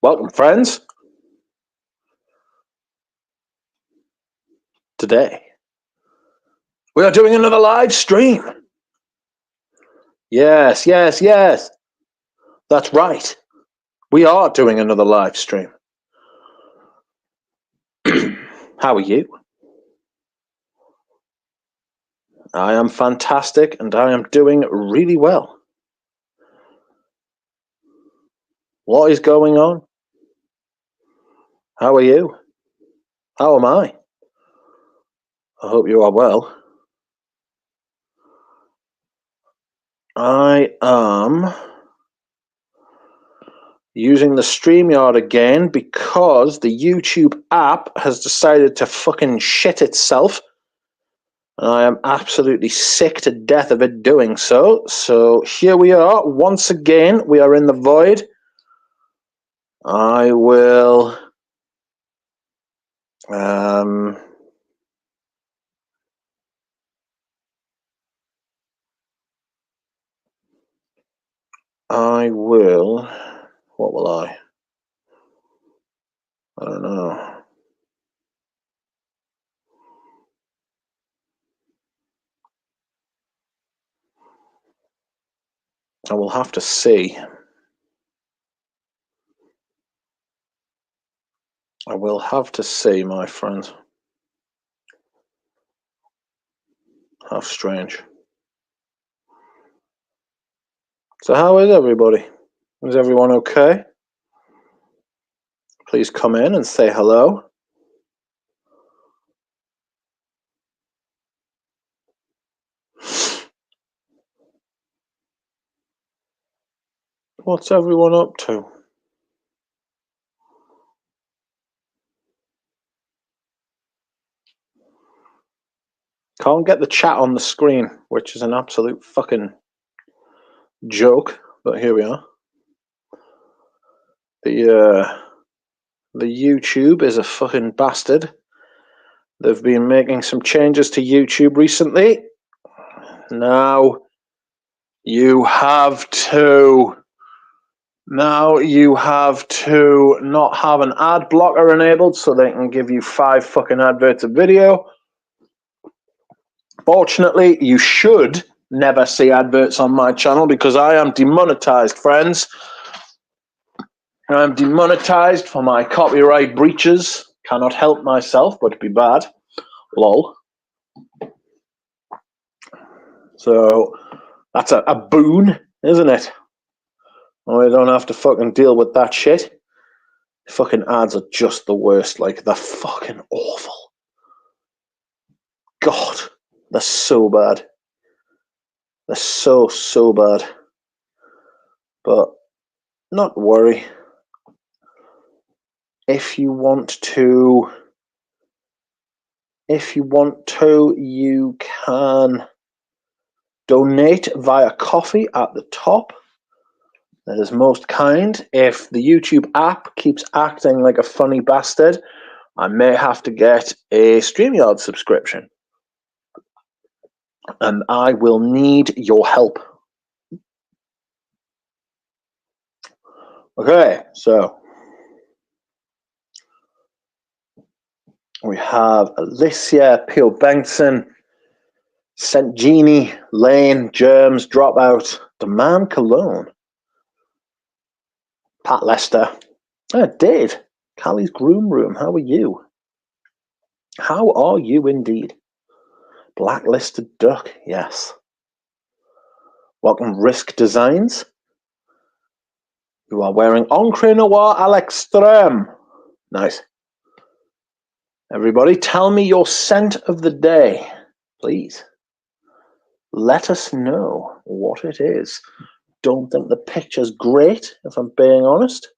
Welcome, friends. Today, we are doing another live stream. Yes. That's right. We are doing another live stream. How are you? I am fantastic and I am doing really well. What is going on? How are you? How am I? I hope you are well. I am using the StreamYard again because the YouTube app has decided to fucking shit itself. And I am absolutely sick to death of it doing so. So here we are. Once again, we are in the void. I will... What will I? I don't know. I will have to see. I will have to see, my friend. How strange. So how is everybody? Is everyone okay? Please come in and say hello. What's everyone up to? Can't get the chat on the screen, which is an absolute fucking joke, but here we are. The YouTube is a fucking bastard. They've been making some changes to YouTube recently. Now you have to not have an ad blocker enabled so they can give you 5 fucking adverts a video. Fortunately, you should never see adverts on my channel because I am demonetized, friends. I'm demonetized for my copyright breaches. Cannot help myself but be bad. Lol. So that's a boon, isn't it? Oh, I don't have to fucking deal with that shit. Fucking ads are just the worst. Like, they're fucking awful. God, they're so bad. They're so bad. But not to worry. If you want to, you can donate via coffee at the top. That is most kind. If the YouTube app keeps acting like a funny bastard, I may have to get a StreamYard subscription. And I will need your help. Okay, so we have Alicia, Peel Bengtson, St. Jeannie, Lane, Germs, Dropout, Demand Cologne, Pat Lester, Dave, Callie's Groom Room, how are you? How are you indeed? Blacklisted Duck, yes. Welcome, Risk Designs. You are wearing Encre Noir à l'extrême. Nice. Everybody, tell me your scent of the day, please. Let us know what it is. Don't think the picture's great, if I'm being honest.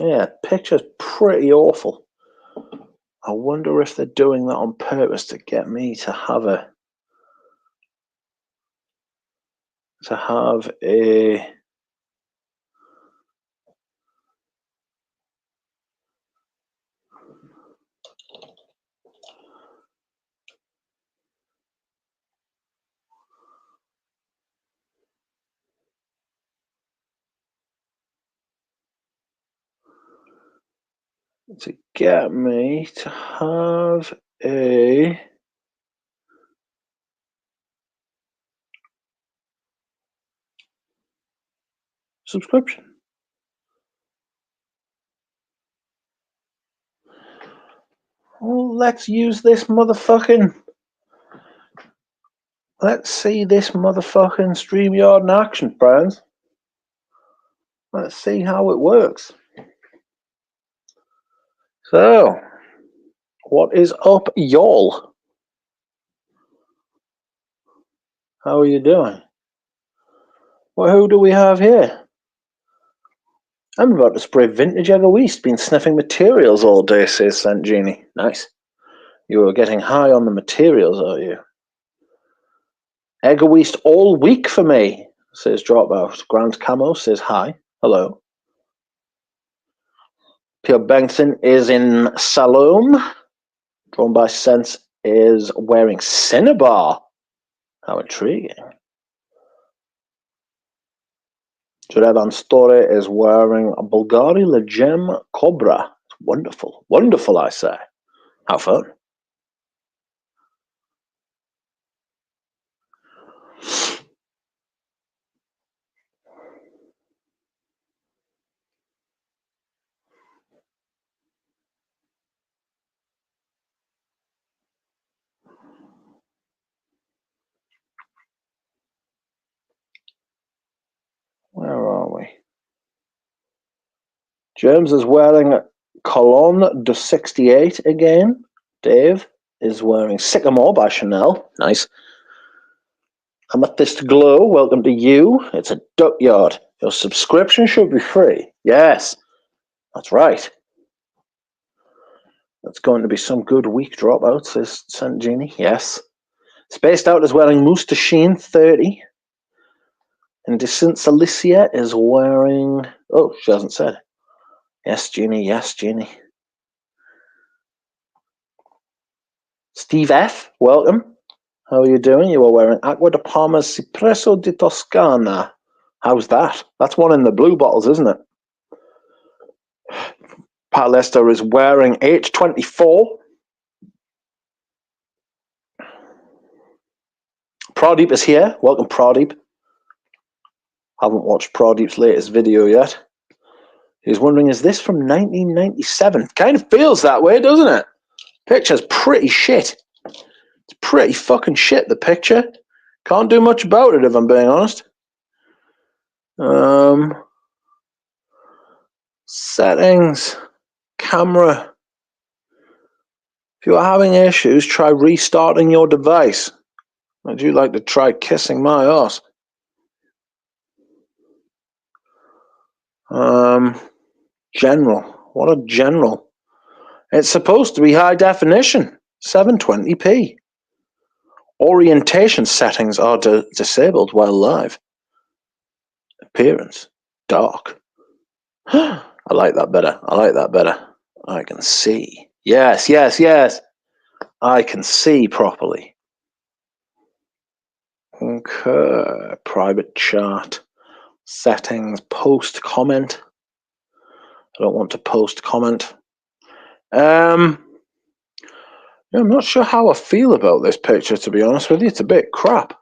Yeah, picture's pretty awful. I wonder if they're doing that on purpose to get me to have a to get me to have a subscription. Well, let's use this motherfucking... Let's see this motherfucking StreamYard in action, friends. Let's see how it works. So, what is up, y'all? How are you doing? Well, who do we have here? I'm about to spray vintage egoist. Been sniffing materials all day, says Saint Genie. Nice. You are getting high on the materials, are you? Egoist all week for me, says Dropout. Grand Camo says hi. Hello. Pierre Bengtson is in Salome. Drawn by Sense is wearing Cinnabar. How intriguing. Jurevan Story is wearing a Bulgari Legem Cobra. It's wonderful. Wonderful, I say. How fun. Where are we? James is wearing Cologne de 68 again. Dave is wearing Sycamore by Chanel. Nice. Amethyst Glow, welcome to you. It's a duck yard. Your subscription should be free. Yes, that's right. That's going to be some good week dropout, says Saint Genie. Yes. Spaced Out is wearing Mustachine 30. And Decent Cilicia is wearing... Oh, she hasn't said. Yes, Genie. Yes, Genie. Steve F., welcome. How are you doing? You are wearing Acqua di Parma's Cipresso di Toscana. How's that? That's one in the blue bottles, isn't it? Pat Lester is wearing H24. Pradeep is here. Welcome, Pradeep. Haven't watched Pradeep's latest video yet. He's wondering, is this from 1997? Kind of feels that way, doesn't it? Picture's pretty shit. It's pretty fucking shit, the picture. Can't do much about it, if I'm being honest. Settings. Camera. If you are having issues, try restarting your device. Would you like to try kissing my ass? General. What a general. It's supposed to be high definition. 720p. Orientation settings are disabled while live. Appearance. Dark. I like that better. I like that better. I can see. Yes, yes, yes. I can see properly. Okay. Private chat. Settings. Post comment. I don't want to post comment. I'm not sure how I feel about this picture, to be honest with you. It's a bit crap.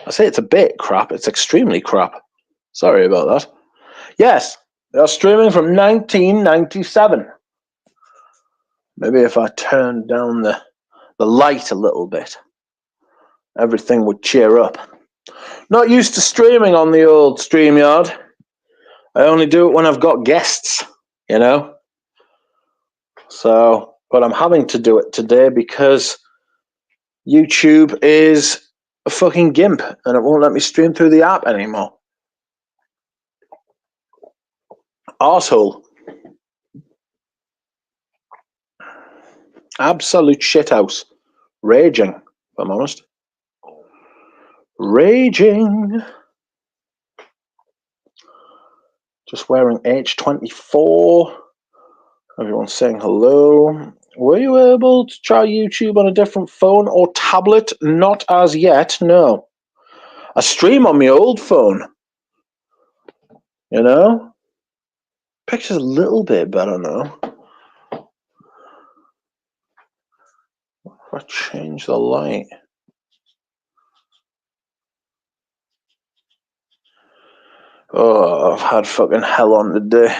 I say it's a bit crap. It's extremely crap. Sorry about that. Yes, they're streaming from 1997. Maybe if I turned down the light a little bit, everything would cheer up. Not used to streaming on the old StreamYard. I only do it when I've got guests, you know? So, but I'm having to do it today because YouTube is a fucking gimp and it won't let me stream through the app anymore. Arsehole. Absolute shithouse. Raging, if I'm honest. Raging. Just wearing H24. Everyone's saying hello. Were you able to try YouTube on a different phone or tablet? Not as yet, no. I stream on my old phone. You know? Picture's a little bit better now. If I change the light. Oh, I've had fucking hell on today.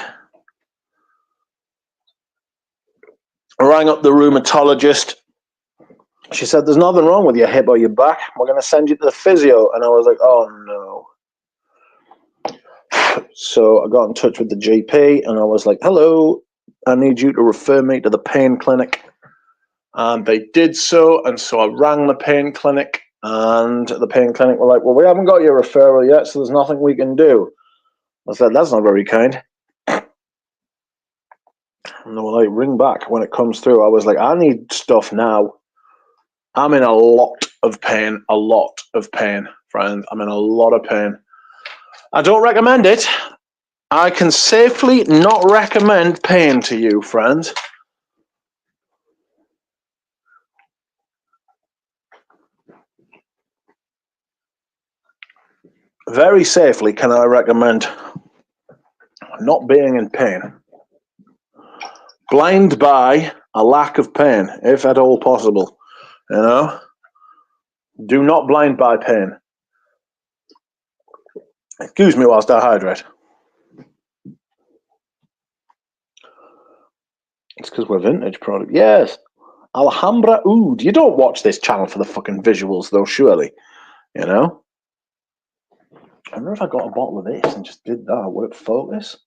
I rang up the rheumatologist. She said, there's nothing wrong with your hip or your back. We're going to send you to the physio. And I was like, oh no. So I got in touch with the GP and I was like, hello, I need you to refer me to the pain clinic. And they did so. And so I rang the pain clinic and the pain clinic were like, well, we haven't got your referral yet, so there's nothing we can do. I said, that's not very kind. And they were like, ring back when it comes through. I was like, I need stuff now. I'm in a lot of pain, friend. I'm in a lot of pain. I don't recommend it. I can safely not recommend pain to you, friends. Very safely can I recommend not being in pain. Blind by a lack of pain, if at all possible. You know? Do not blind by pain. Excuse me whilst I hydrate. It's because we're vintage product. Yes. Alhambra Oud. You don't watch this channel for the fucking visuals, though, surely. You know? I wonder if I got a bottle of this and just did that. Would it focus?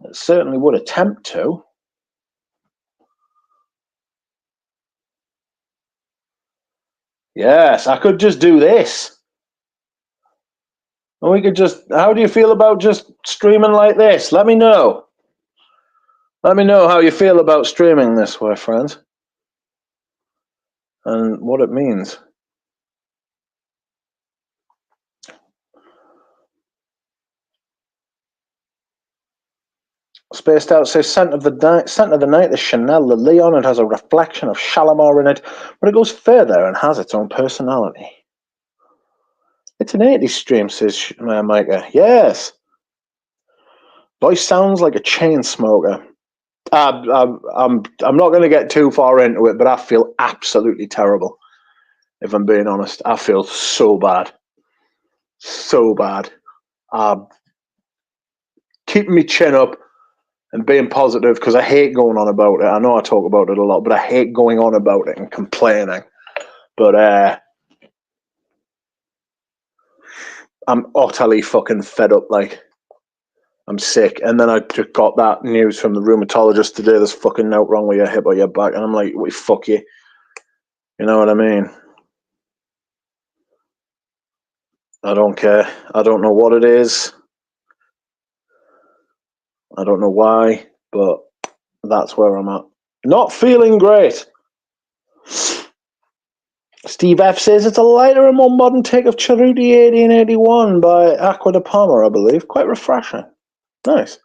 It certainly would attempt to. Yes, I could just do this. And we could just... How do you feel about just streaming like this? Let me know. Let me know how you feel about streaming this way, friends. And what it means. Spaced Out says, scent of the night, the Chanel, the Leon. It has a reflection of Shalimar in it, but it goes further and has its own personality. It's an 80s stream, says Micah. Yes. Voice sounds like a chain smoker. I'm not going to get too far into it, but I feel absolutely terrible. If I'm being honest, I feel so bad. So bad. Keeping my chin up and being positive, because I hate going on about it. I know I talk about it a lot, but I hate going on about it and complaining. But I'm utterly fucking fed up. Like, I'm sick. And then I just got that news from the rheumatologist today. There's fucking nothing wrong with your hip or your back. And I'm like, wait, fuck you. You know what I mean? I don't care. I don't know what it is. I don't know why, but that's where I'm at. Not feeling great. Steve F says it's a lighter and more modern take of Cerruti 1881 by Aqua de Palma, I believe. Quite refreshing. Nice.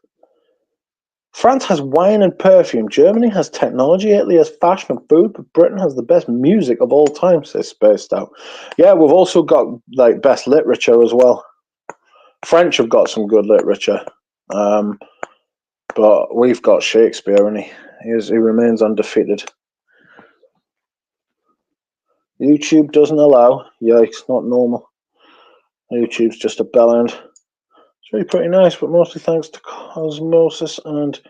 France has wine and perfume. Germany has technology. Italy has fashion and food. But Britain has the best music of all time, says Spaced Out. Yeah, we've also got like best literature as well. French have got some good literature. But we've got Shakespeare, and he remains undefeated. YouTube doesn't allow. Yikes, not normal. YouTube's just a bellend. It's really pretty nice, but mostly thanks to Cosmosis and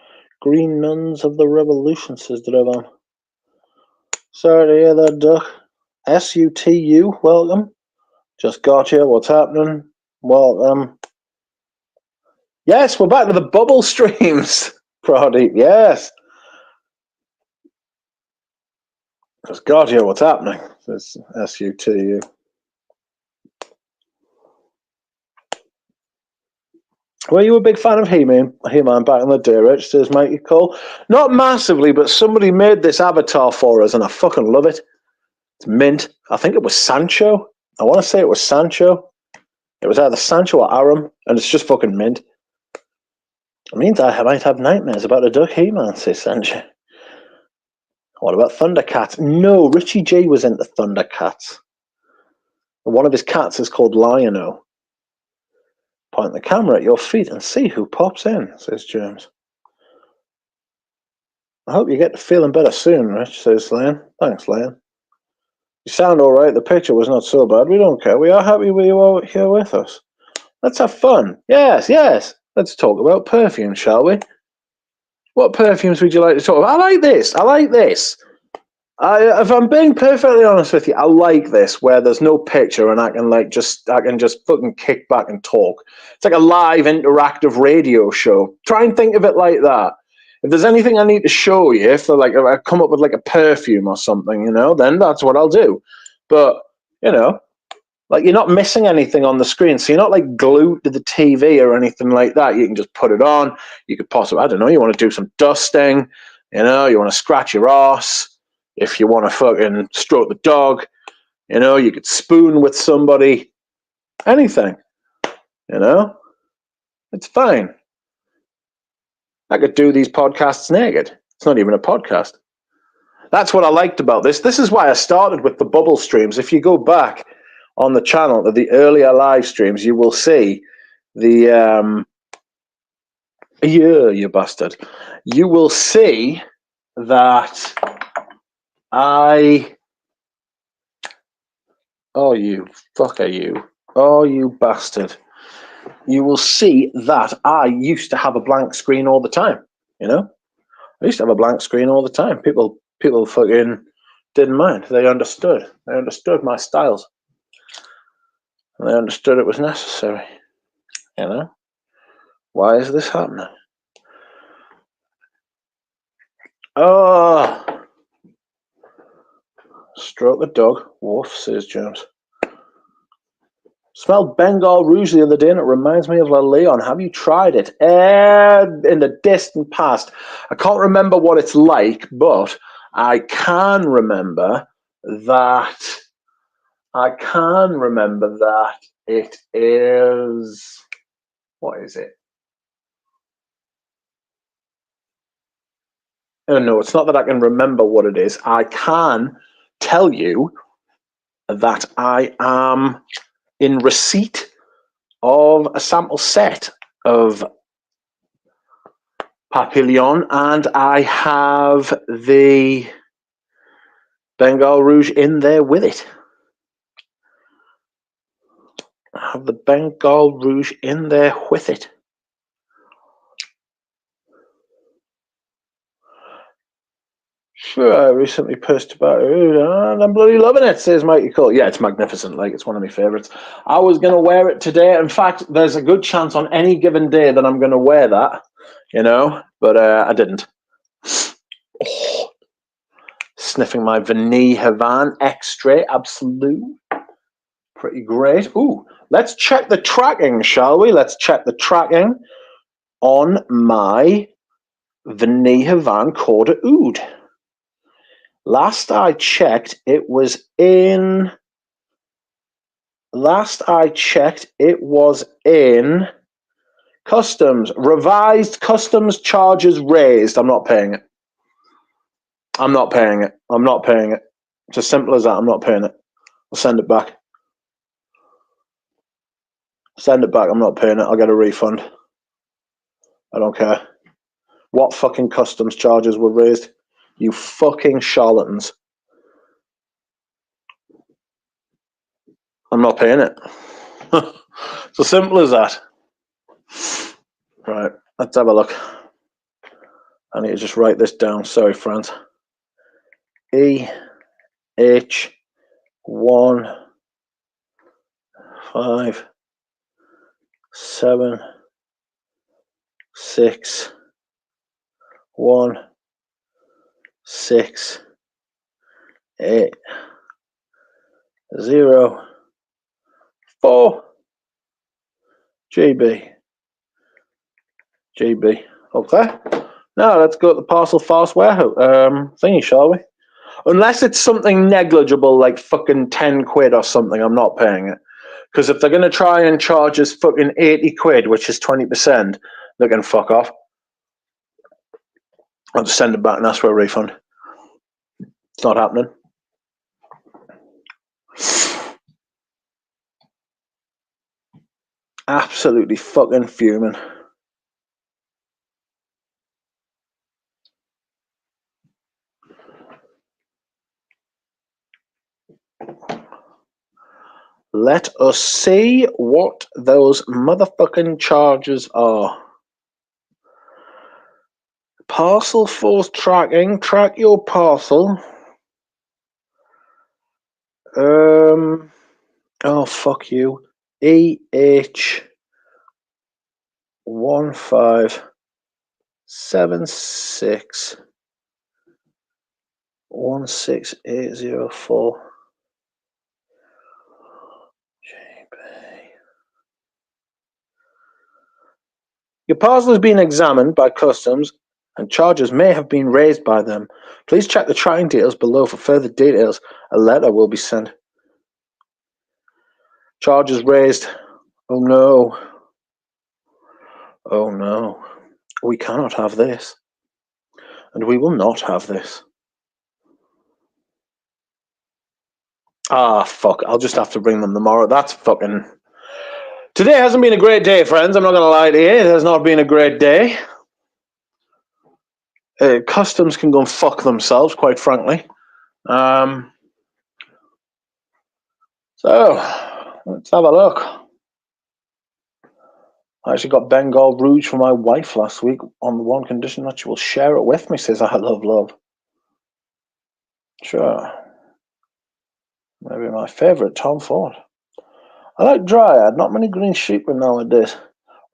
Green Nuns of the Revolution, says Drevan. Sorry to hear that, Duck. SUTU, welcome. Just got you. What's happening? Welcome. Yes, we're back to the bubble streams, Pradeep. Yes. Just got you. What's happening? Says SUTU. Were you a big fan of He-Man back in the day, Rich? Says Mikey Cole. Not massively, but somebody made this avatar for us, and I fucking love it. It's mint. I think it was Sancho. I want to say it was Sancho. It was either Sancho or Aram, and it's just fucking mint. It means I might have nightmares about a duck He-Man, says Sancho. What about Thundercats? No, Richie J was into Thundercats. One of his cats is called Lion-O. Point the camera at your feet and see who pops in, says James. I hope you get to feeling better soon, Rich, says Lane. Thanks, Lane. You sound all right. The picture was not so bad. We don't care. We are happy with you all here with us. Let's have fun. Yes, yes. Let's talk about perfume, shall we? What perfumes would you like to talk about? I like this. I like this. If I'm being perfectly honest with you, I like this where there's no picture and I can just fucking kick back and talk. It's like a live interactive radio show. Try and think of it like that. If there's anything I need to show you, if I come up with like a perfume or something, then that's what I'll do. But like you're not missing anything on the screen, so you're not like glued to the TV or anything like that. You can just put it on. You could possibly, I don't know, you want to do some dusting, you want to scratch your ass. If you want to fucking stroke the dog, you could spoon with somebody. Anything, it's fine. I could do these podcasts naked. It's not even a podcast. That's what I liked about this. This is why I started with the bubble streams. If you go back on the channel to the earlier live streams, you will see the you bastard. You will see that oh, you fucker, you. Oh, you bastard. You will see that I used to have a blank screen all the time, I used to have a blank screen all the time. People fucking didn't mind. They understood. They understood my styles. And they understood it was necessary, Why is this happening? Oh, stroke the dog. Woof, says James. Smelled Bengal Rouge the other day and it reminds me of La Leon. Have you tried it? In the distant past. I can't remember what it's like, but I can remember that it is, what is it? Oh, no, it's not that I can remember what it is. I can tell you that I am in receipt of a sample set of Papillon, and I have the Bengal Rouge in there with it. I have the Bengal Rouge in there with it. Sure, I recently posted about it, and I'm bloody loving it, says Mikey Cole. Yeah, it's magnificent. Like, it's one of my favorites. I was going to wear it today. In fact, there's a good chance on any given day that I'm going to wear that, but I didn't. Oh, sniffing my Vanille Havan Extrait Absolute. Pretty great. Ooh, let's check the tracking, shall we? Let's check the tracking on my Vanille Havan Corps d'Oud. Last I checked, it was in customs. Revised customs charges raised. I'm not paying it. I'm not paying it. I'm not paying it. It's as simple as that. I'm not paying it. I'll send it back. Send it back. I'm not paying it. I'll get a refund. I don't care. What fucking customs charges were raised? You fucking charlatans. I'm not paying it. It's as simple as that. Right, let's have a look. I need to just write this down. Sorry, friends. EH1 5 7 6 1 6 8 0 4 GB. Okay. Now let's go to the parcel fast warehouse thingy, shall we? Unless it's something negligible like fucking 10 quid or something, I'm not paying it. Because if they're going to try and charge us fucking 80 quid, which is 20%, they can fuck off. I'll just send it back and ask for a refund. It's not happening. Absolutely fucking fuming. Let us see what those motherfucking charges are. Parcel force tracking. Track your parcel. Oh, fuck you. EH157616804. Your parcel is being examined by customs and charges may have been raised by them. Please check the tracking details below for further details. A letter will be sent. Charges raised. Oh no. Oh no. We cannot have this. And we will not have this. Ah, fuck. I'll just have to bring them tomorrow. That's fucking... Today hasn't been a great day, friends. I'm not going to lie to you. It has not been a great day. Customs can go and fuck themselves, quite frankly. So, let's have a look. I actually got Bengal Rouge for my wife last week on the one condition that she will share it with me, says I love love. Sure. Maybe my favourite, Tom Ford. I like Dryad, not many green sheep nowadays.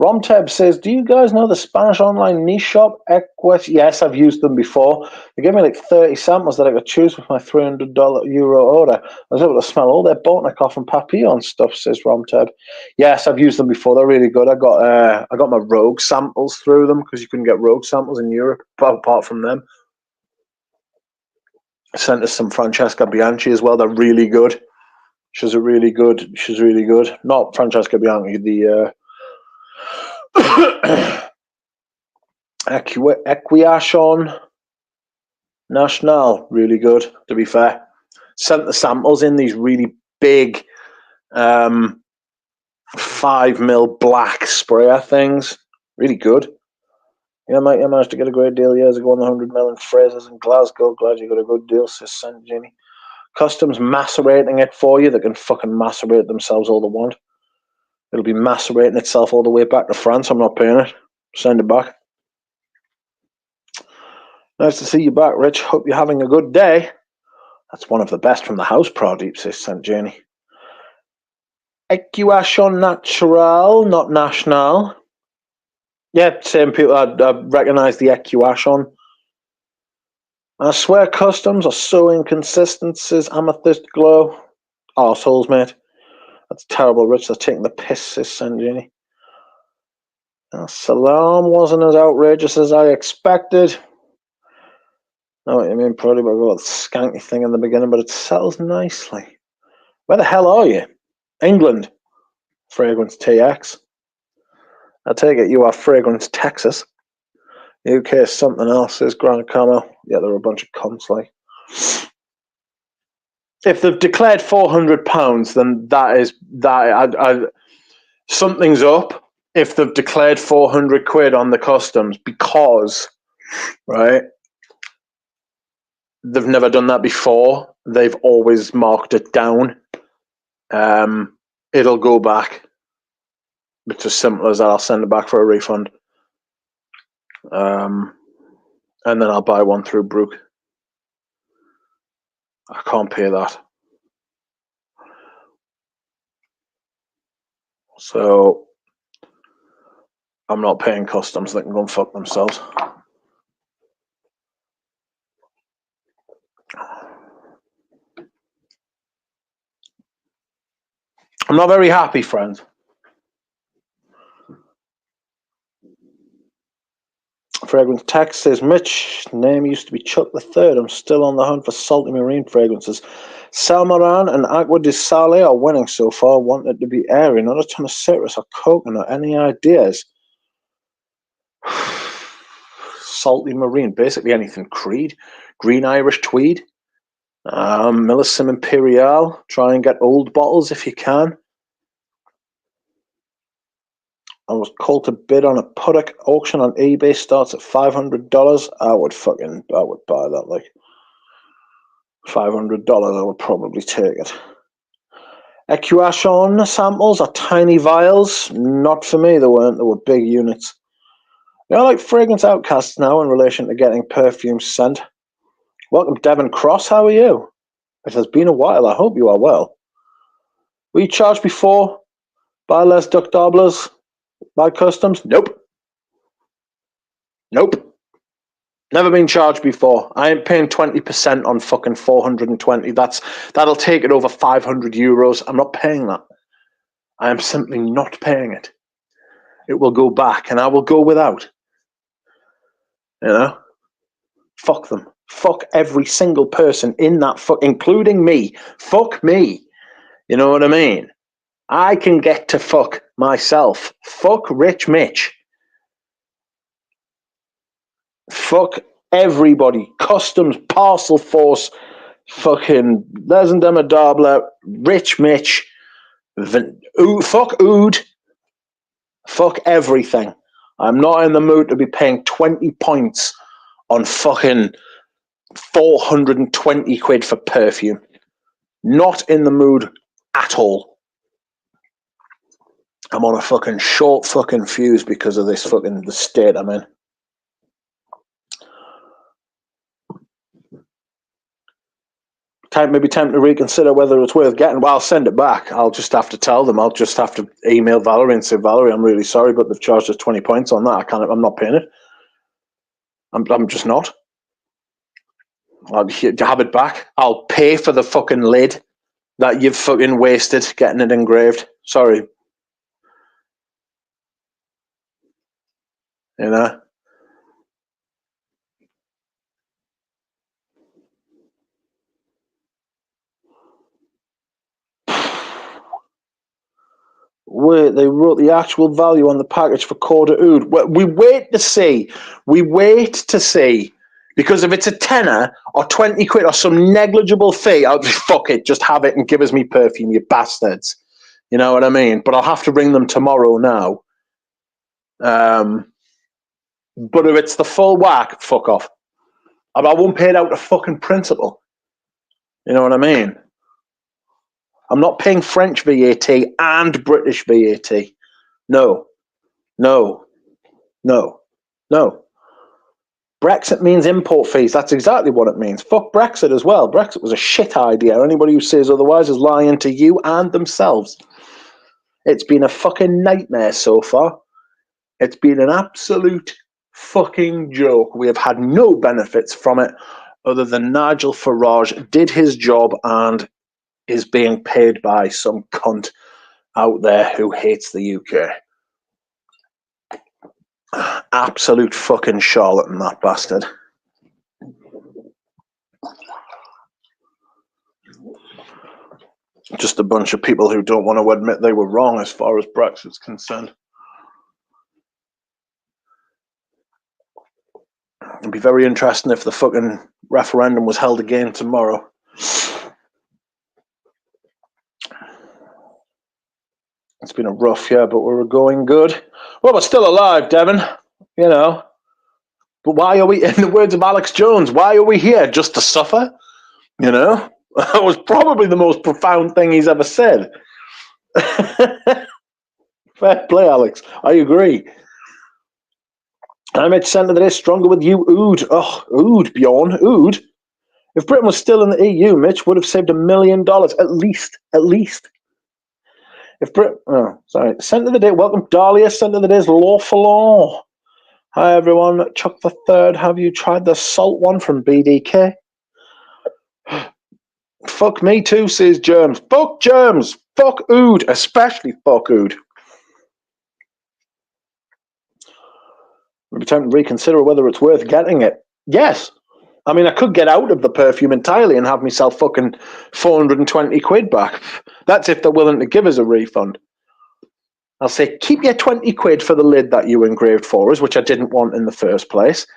Romteb says, do you guys know the Spanish online niche shop, Equus? Yes, I've used them before. They gave me like 30 samples that I could choose with my €300 order. I was able to smell all their Botnikoff and Papillon stuff, says Romteb. Yes, I've used them before. They're really good. I got my Rogue samples through them because you couldn't get Rogue samples in Europe, apart from them. I sent us some Francesca Bianchi as well. They're really good. She's really good. Not Francesca Bianchi, the... Equiation National, really good, to be fair. Sent the samples in these really big 5mm black sprayer things. Really good. Yeah, mate, I managed to get a great deal years ago on the 100mm in Fraser's in Glasgow. Glad you got a good deal, says St. Jenny. Customs macerating it for you. They can fucking macerate themselves all they want. It'll be macerating itself all the way back to France. I'm not paying it. Send it back. Nice to see you back, Rich. Hope you're having a good day. That's one of the best from the house, Pradeep, says St. Jenny. Equation Natural, not National. Yeah, same people. I recognise the Equation. I swear customs are so inconsistent, says Amethyst Glow. Arseholes, mate. That's terrible, Rich. They're taking the piss, says St. Jenny. Salam wasn't as outrageous as I expected. I know what you mean, probably, but I got the skanky thing in the beginning, but it sells nicely. Where the hell are you? England. Fragrance TX. I take it you are Fragrance Texas. UK is something else, says Grand Camo. Yeah, they're a bunch of cunts, like. If they've declared £400, then something's up. If they've declared £400 on the customs, because, right, they've never done that before. They've always marked it down. It'll go back. It's as simple as that. I'll send it back for a refund. And then I'll buy one through Brook. I can't pay that. So I'm not paying customs. They can go and fuck themselves. I'm not very happy, friends. Fragrance text says, Mitch, name used to be Chuck the Third. I'm still on the hunt for salty marine fragrances. Salmaran and Agua de Sale are winning so far. Want it to be airy, not a ton of citrus or coconut. Any ideas? Salty marine, basically anything Creed. Green Irish Tweed. Millicent Imperial. Try and get old bottles if you can. I was called to bid on a product auction on eBay. Starts at $500. I would buy that. Like $500, I would probably take it. Equation samples are tiny vials. Not for me. They weren't. They were big units. They are like fragrance outcasts now in relation to getting perfume scent. Welcome, Devon Cross. How are you? It has been a while. I hope you are well. Were you charged before? Buy less duck dabblers? Buy customs? Nope. Nope. Never been charged before. I ain't paying 20% on fucking 420. That'll take it over €500. I'm not paying that. I am simply not paying it. It will go back, and I will go without. You know? Fuck them. Fuck every single person in that including me. Fuck me. You know what I mean? I can get to fuck myself. Fuck Rich Mitch. Fuck everybody. Customs, Parcel Force, fucking Lesend Dabler, Rich Mitch, fuck Ood. Fuck everything. I'm not in the mood to be paying 20 points on fucking 420 quid for perfume. Not in the mood at all. I'm on a fucking short fucking fuse because of this fucking the state I'm in. Maybe time to reconsider whether it's worth getting. Well, I'll send it back. I'll just have to tell them. I'll just have to email Valerie and say, Valerie, I'm really sorry, but they've charged us 20 points on that. I'm not paying it. I'm just not. I'll have it back. I'll pay for the fucking lid that you've fucking wasted getting it engraved. Sorry. You know? Wait, they wrote the actual value on the package for quarter oud. We wait to see. We wait to see. Because if it's a tenner or 20 quid or some negligible fee, I'll just fuck it. Just have it and give us me perfume, you bastards. You know what I mean? But I'll have to ring them tomorrow now. But if it's the full whack, fuck off. I won't pay it out of fucking principle. You know what I mean? I'm not paying French VAT and British VAT. No. Brexit means import fees. That's exactly what it means. Fuck Brexit as well. Brexit was a shit idea. Anybody who says otherwise is lying to you and themselves. It's been a fucking nightmare so far. It's been an absolute fucking joke. We have had no benefits from it other than Nigel Farage did his job and is being paid by some cunt out there who hates the UK. Absolute fucking charlatan, that bastard. Just a bunch of people who don't want to admit they were wrong as far as Brexit's concerned. It'd be very interesting if the fucking referendum was held again tomorrow. It's been a rough year, but we're going good. Well, we're still alive, Devon. You know. But why are we, in the words of Alex Jones, why are we here? Just to suffer? You know? That was probably the most profound thing he's ever said. Fair play, Alex. I agree. I'm at centre of the day stronger with you, Ood. Oh, Ood, Bjorn, Ood. If Britain was still in the EU, Mitch would have saved $1 million, at least. If Britain, centre of the day, welcome Dahlia, centre of the day is Law for Law. Hi everyone, Chuck the Third, have you tried the salt one from BDK? Fuck me too, says Germs. Fuck Germs, fuck Ood, especially fuck Ood. Maybe time to reconsider whether it's worth getting it. Yes. I mean, I could get out of the perfume entirely and have myself fucking 420 quid back. That's if they're willing to give us a refund. I'll say, keep your 20 quid for the lid that you engraved for us, which I didn't want in the first place.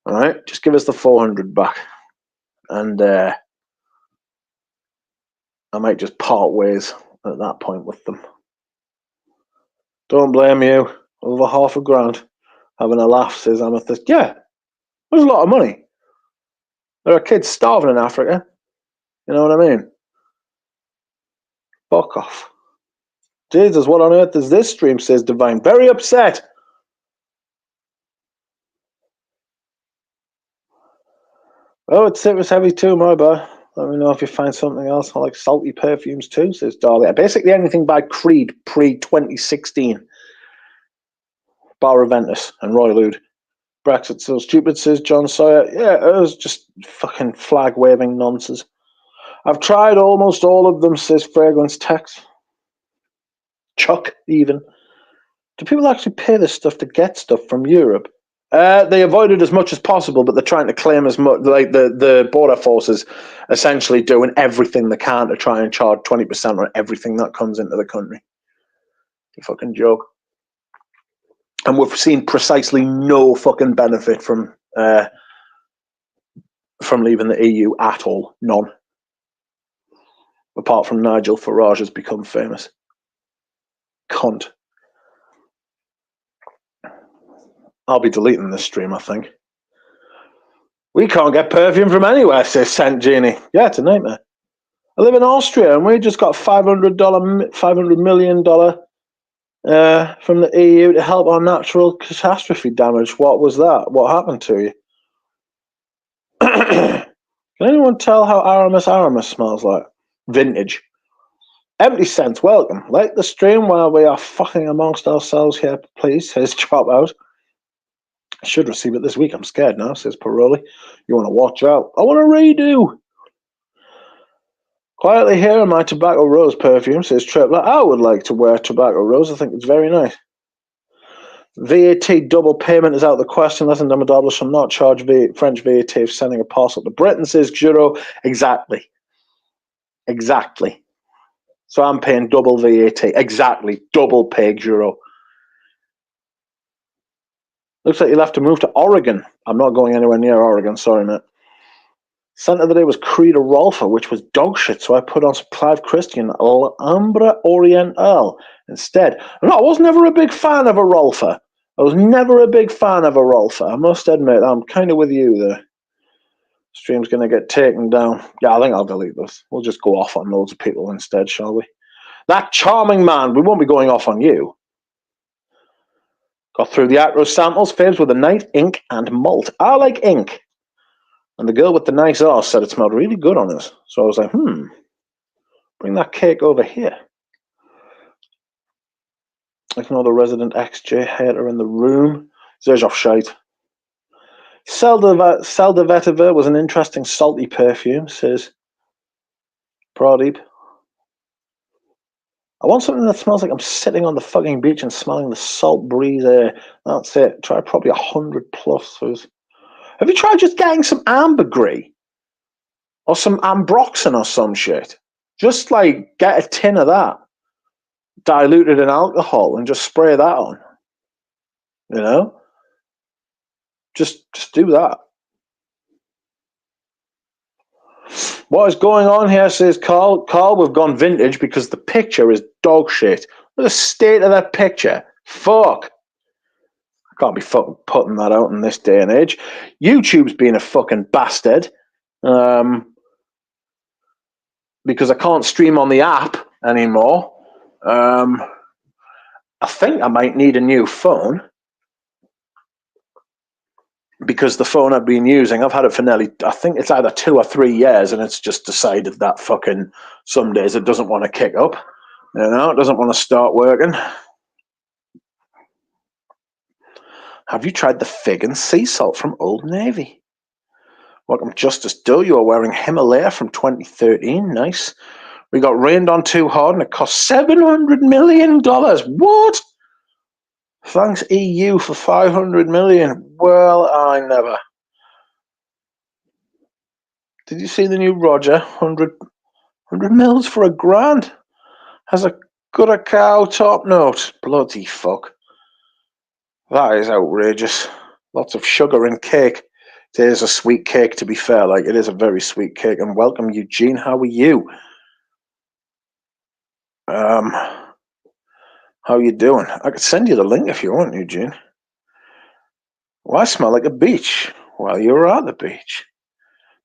All right, just give us the 400 back. And I might just part ways at that point with them. Don't blame you. Over £500. Having a laugh, says Amethyst. Yeah, there's a lot of money. There are kids starving in Africa. You know what I mean? Fuck off. Jesus, what on earth is this stream, says Divine. Very upset. Oh, it's citrus heavy too, my boy. Let me know if you find something else. I like salty perfumes too, says Darley. Basically anything by Creed pre-2016. Bar Aventus and Royal Oud. Brexit so stupid, says John Sawyer. Yeah, it was just fucking flag-waving nonsense. I've tried almost all of them, says Fragrance Tex. Chuck, even. Do people actually pay this stuff to get stuff from Europe? They avoid it as much as possible, but they're trying to claim as much. Like the border forces, essentially doing everything they can to try and charge 20% on everything that comes into the country. It's a fucking joke. And we've seen precisely no fucking benefit from leaving the EU at all. None. Apart from Nigel Farage has become famous. Cunt. I'll be deleting this stream, I think. We can't get perfume from anywhere, says Saint Genie. Yeah, it's a nightmare. I live in Austria, and we just got $500 million from the EU to help our natural catastrophe damage. What was that? What happened to you? Can anyone tell how Aramis smells like? Vintage. Empty Sense, welcome. Like the stream while we are fucking amongst ourselves here, please, says Chop Out. I should receive it this week. I'm scared now, says Paroli. You want to watch out? I want to redo. Quietly here in my Tobacco Rose perfume, says Tripler. I would like to wear Tobacco Rose. I think it's very nice. VAT double payment is out of the question. Lesson Demodobler shall not charge French VAT if sending a parcel to Britain, says Juro. Exactly. Exactly. So I'm paying double VAT. Exactly. Double pay Juro. Looks like you'll have to move to Oregon. I'm not going anywhere near Oregon. Sorry, mate. Scent of the day was Creed Rolfa, which was dog shit, so I put on some Clive Christian Alhambra Oriental instead. No, I was never a big fan of a Rolfa. I was never a big fan of a Rolfa. I must admit, I'm kind of with you there. Stream's going to get taken down. Yeah, I think I'll delete this. We'll just go off on loads of people instead, shall we? That charming man. We won't be going off on you. Got through the acro samples. Faves with a night, ink, and malt. I like ink. And the girl with the nice arse said it smelled really good on us. So I was like, bring that cake over here. Ignore the resident XJ hater in the room. Zerjov shite. Sel de Vetiver was an interesting salty perfume, says Pradeep. I want something that smells like I'm sitting on the fucking beach and smelling the salt breeze air. That's it. Try probably 100 plus. Have you tried just getting some ambergris? Or some ambroxan or some shit? Just like get a tin of that, diluted in alcohol, and just spray that on. You know? Just do that. What is going on here, says Carl. Carl, we've gone vintage because the picture is dog shit. Look at the state of that picture. Fuck. I can't be fucking putting that out in this day and age. YouTube's being a fucking bastard. Because I can't stream on the app anymore. I think I might need a new phone. Because the phone I've been using, I've had it for nearly, I think it's either 2 or 3 years, and it's just decided that fucking some days it doesn't want to kick up. You know, it doesn't want to start working. Have you tried the fig and sea salt from Old Navy? Welcome, Justice Doe. You are wearing Himalaya from 2013. Nice. We got rained on too hard, and it cost $700 million. What? Thanks EU for 500 million. Well, I never. Did you see the new Roger? 100 mils for $1,000. Has a good a cow top note. Bloody fuck. That is outrageous. Lots of sugar in cake. It is a sweet cake, to be fair. Like, it is a very sweet cake. And welcome, Eugene. How are you? How you doing? I could send you the link if you want, Eugene. Well, I smell like a beach. Well, you were at the beach.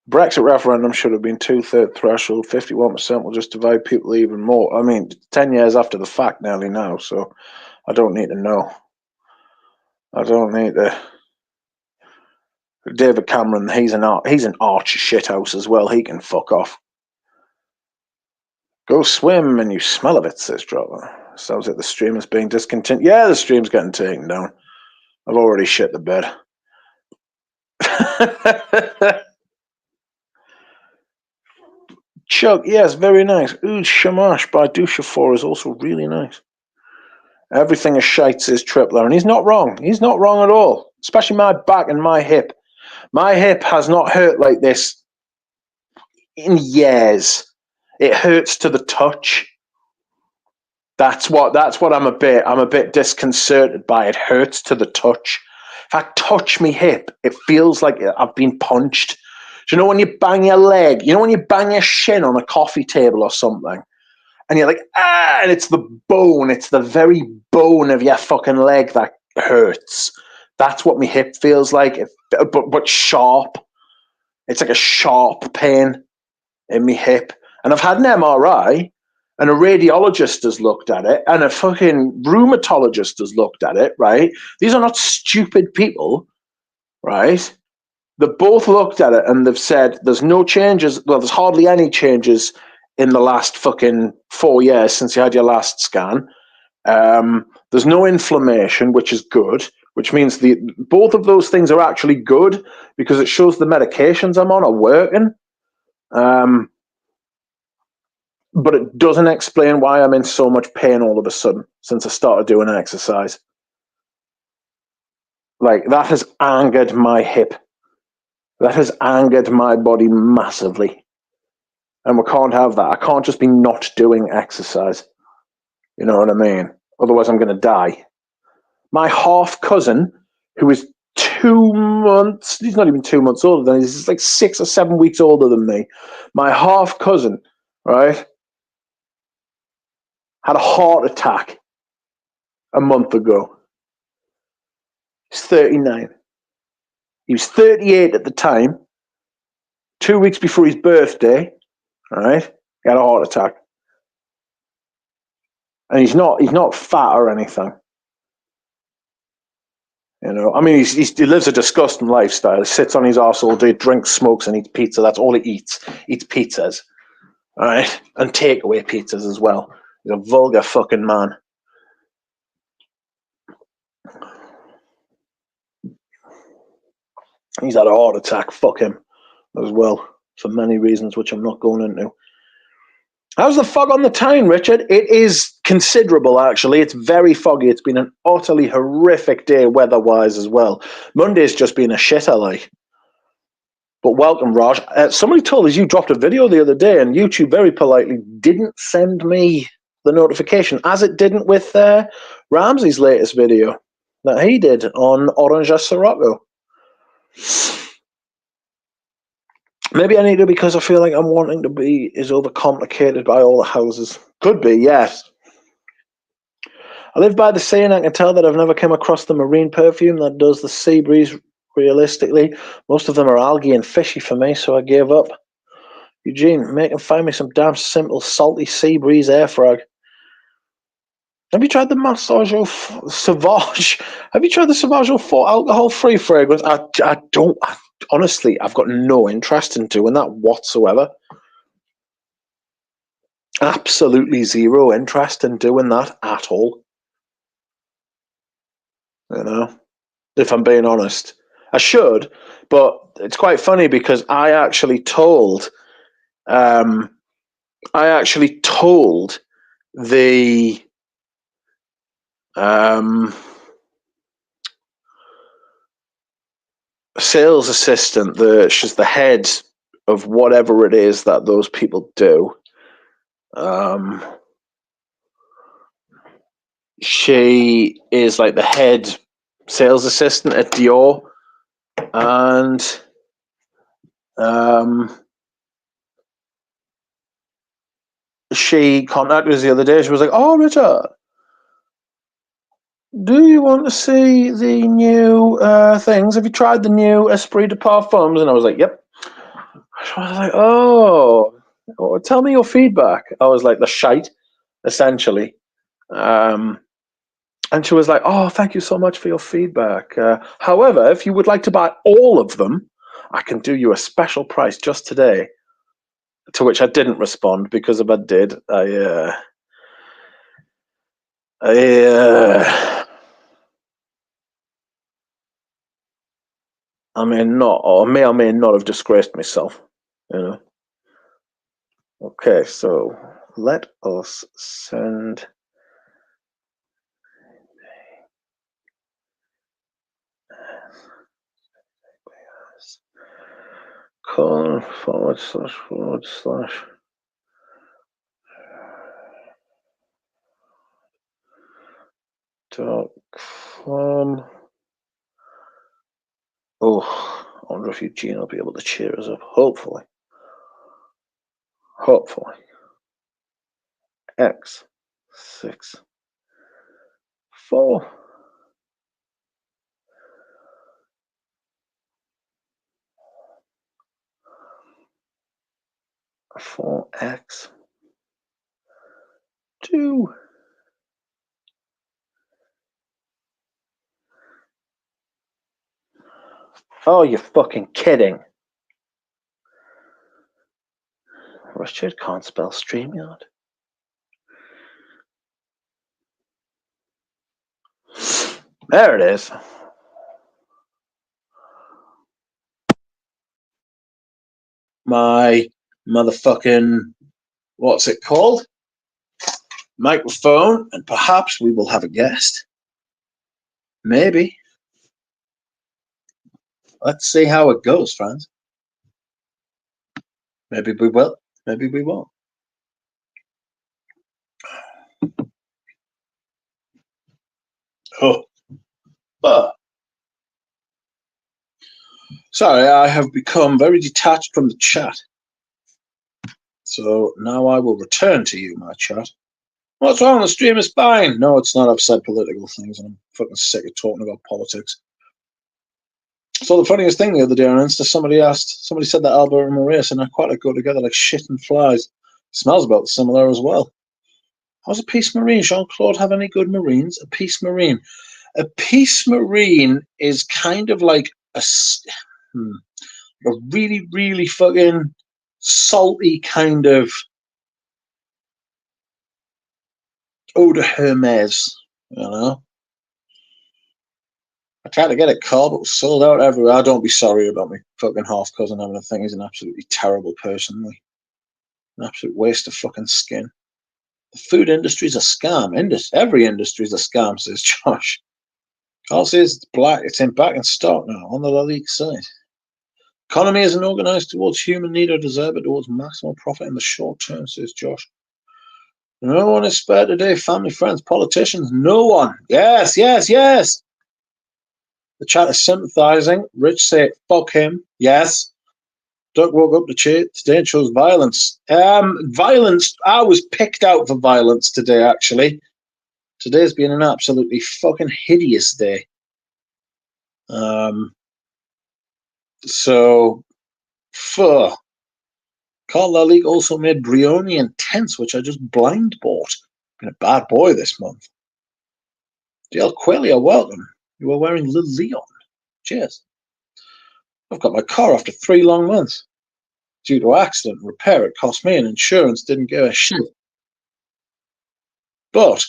Brexit referendum should have been 2/3 threshold. 51% will just divide people even more. I mean, 10 years after the fact nearly now, so I don't need to know. I don't need to. David Cameron, he's an arch shithouse as well. He can fuck off. Go swim and you smell of it, says Dropper. Sounds like the stream is being discontinued. Yeah, the stream's getting taken down. I've already shit the bed. Chuck, yes, very nice. Oud Shamash by Dushafor is also really nice. Everything is shite, says Tripler, and he's not wrong. He's not wrong at all. Especially my back and my hip. My hip has not hurt like this in years. It hurts to the touch. That's what I'm a bit disconcerted by. It hurts to the touch. If I touch my hip, it feels like I've been punched. Do you know when you bang your leg? You know when you bang your shin on a coffee table or something? And you're like, ah, and it's the bone. It's the very bone of your fucking leg that hurts. That's what my hip feels like, but sharp. It's like a sharp pain in my hip. And I've had an MRI, and a radiologist has looked at it, and a fucking rheumatologist has looked at it, right? These are not stupid people, right? They both looked at it and they've said there's no changes. Well, there's hardly any changes in the last fucking 4 years since you had your last scan. There's no inflammation, which is good, which means both of those things are actually good because it shows the medications I'm on are working. But it doesn't explain why I'm in so much pain all of a sudden since I started doing exercise. Like, that has angered my hip. That has angered my body massively. And we can't have that. I can't just be not doing exercise. You know what I mean? Otherwise, I'm going to die. My half cousin, who is 2 months, he's not even 2 months older than me, he's like 6 or 7 weeks older than me. My half cousin, right, had a heart attack a month ago. He's 39. He was 38 at the time. 2 weeks before his birthday, right, he had a heart attack. And he's not fat or anything. You know, I mean, he lives a disgusting lifestyle. He sits on his arse all day, drinks, smokes, and eats pizza. That's all he eats. Eats pizzas, all right, and takeaway pizzas as well. He's a vulgar fucking man. He's had a heart attack. Fuck him as well for many reasons, which I'm not going into. How's the fog on the town, Richard? It is considerable, actually. It's very foggy. It's been an utterly horrific day weather-wise as well. Monday's just been a shitter, like. But welcome, Raj. Somebody told us you dropped a video the other day, and YouTube very politely didn't send me the notification, as it didn't with Ramsey's latest video that he did on Orange Sirocco. Maybe I need to because I feel like I'm wanting to be is overcomplicated by all the houses. Could be, yes. I live by the sea and I can tell that I've never come across the marine perfume that does the sea breeze realistically. Most of them are algae and fishy for me, so I gave up. Eugene, find me some damn simple salty sea breeze air frag. Have you tried the Massage Sauvage? Have you tried the Sauvage 4 alcohol-free fragrance? I don't. Honestly, I've got no interest in doing that whatsoever. Absolutely zero interest in doing that at all. You know, if I'm being honest. I should, but it's quite funny because I actually told the sales assistant, she's the head of whatever it is that those people do. She is like the head sales assistant at Dior, and she contacted us the other day. She was like, "Oh, Richard, do you want to see the new things? Have you tried the new Esprit de Parfums? And I was like, yep. I was like, oh, tell me your feedback. I was like, the shite, essentially. And she was like, oh, thank you so much for your feedback. However, if you would like to buy all of them, I can do you a special price just today. To which I didn't respond, because if I did, I may not, or may not have disgraced myself, you know. Okay, so let us send colon // .com. Oh, I wonder if Eugene will be able to cheer us up. Hopefully. X 6 4 4x 2. Oh, you're fucking kidding. Richard can't spell StreamYard. There it is. My motherfucking, what's it called? Microphone, and perhaps we will have a guest. Maybe. Let's see how it goes, friends. Maybe we will. Maybe we won't. Oh. Sorry, I have become very detached from the chat. So now I will return to you, my chat. What's wrong? The stream is fine. No, it's not. I've said political things, and I'm fucking sick of talking about politics. So the funniest thing the other day on Insta, somebody said that Albert and Maria and I quite like go together like shit and flies. Smells about similar as well. How's a Peace Marine? Jean-Claude have any good Marines? A Peace Marine. A Peace Marine is kind of like a really, really fucking salty kind of eau de Hermes, you know? I tried to get it called, but it was sold out everywhere. Don't be sorry about me fucking half cousin having a thing. He's an absolutely terrible person. An absolute waste of fucking skin. The food industry's a scam. Every industry's a scam, says Josh. Carl says it's black. It's in back in stock now on the La Ligue site. Economy isn't organised towards human need or desire, but towards maximal profit in the short term, says Josh. No one is spared today. Family, friends, politicians. No one. Yes, yes, yes. The chat is sympathising. Rich say, fuck him. Yes. Doug woke up today and chose violence. Violence. I was picked out for violence today, actually. Today's been an absolutely fucking hideous day. So, Carl La Ligue also made Brioni and Tense, which I just blind bought. Been a bad boy this month. DL Quelia, welcome. You were wearing Le Leon. Cheers. I've got my car after 3 long months. Due to accident and repair, it cost me, and insurance didn't give a shit. But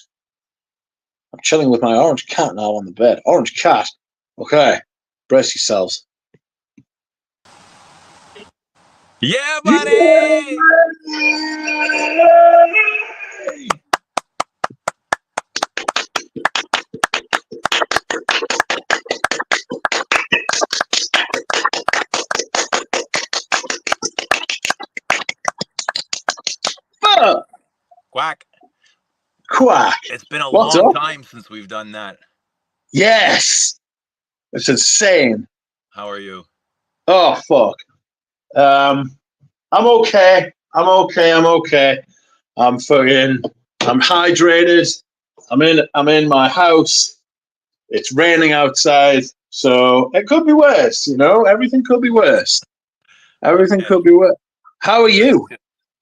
I'm chilling with my orange cat now on the bed. Orange cat. Okay. Brace yourselves. Yeah, buddy! Quack. Quack. It's been a long time since we've done that. Yes. It's insane. How are you? Oh, fuck. I'm okay. I'm fucking, I'm hydrated. I'm in my house. It's raining outside, so it could be worse. You know, everything could be worse. Everything Okay. could be worse. How are you?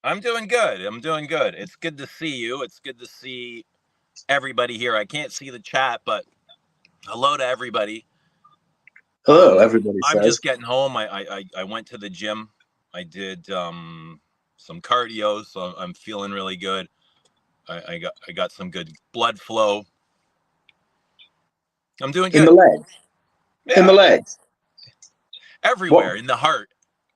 I'm doing good. I'm doing good. It's good to see you. It's good to see everybody here. I can't see the chat, but hello to everybody. Hello, everybody I'm says. just getting home. I went to the gym. I did some cardio, so I'm feeling really good. I got some good blood flow. I'm doing In the good. legs. In the Yeah, legs. everywhere What in the heart.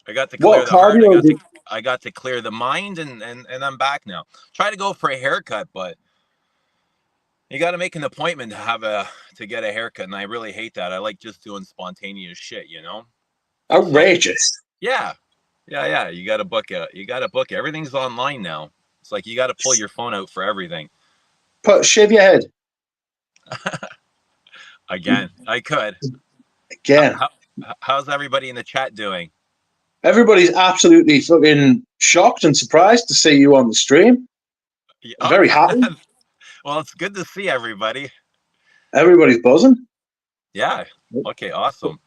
I got to clear what the heart. cardio did I got to clear the mind, and I'm back now. Try to go for a haircut, but you got to make an appointment to get a haircut, and I really hate that. I like just doing spontaneous shit, you know. So outrageous? yeah, yeah. You got to book it. You got to book it. Everything's online now. It's like you got to pull your phone out for everything. Shave your head. Again, I could. Again. How's everybody in the chat doing? Everybody's absolutely fucking shocked and surprised to see you on the stream. I'm Oh, very happy. well, it's good to see everybody. Everybody's buzzing. Yeah. Okay. Awesome.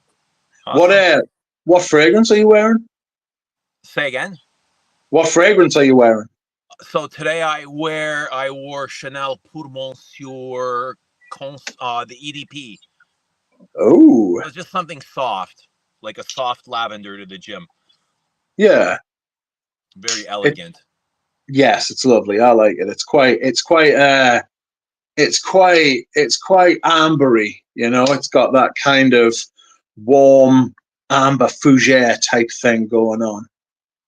What Awesome. what fragrance are you wearing? Say again. What fragrance are you wearing? So today I wore Chanel Pour Monsieur the EDP. Oh, It was just something soft, like a soft lavender to the gym. yeah. Very It, elegant. yes, it's lovely. I like it. It's quite ambery, you know. It's got that kind of warm amber fougere type thing going on.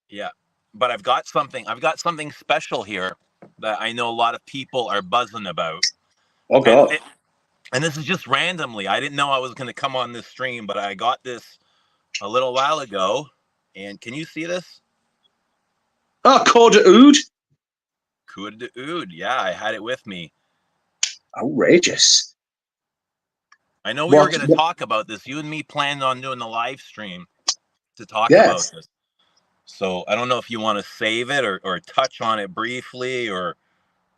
Yeah. But I've got something special here that I know a lot of people are buzzing about. Oh And god. and this is just randomly. I didn't know I was going to come on this stream, but I got this a little while ago. And can you see this? Oh, Code Oud. Coup de Oud. Yeah, I had it with me. Outrageous. I know we were What? going to talk about this. You and me planned on doing the live stream to talk about Yes. this. So I don't know if you want to save it or touch on it briefly or.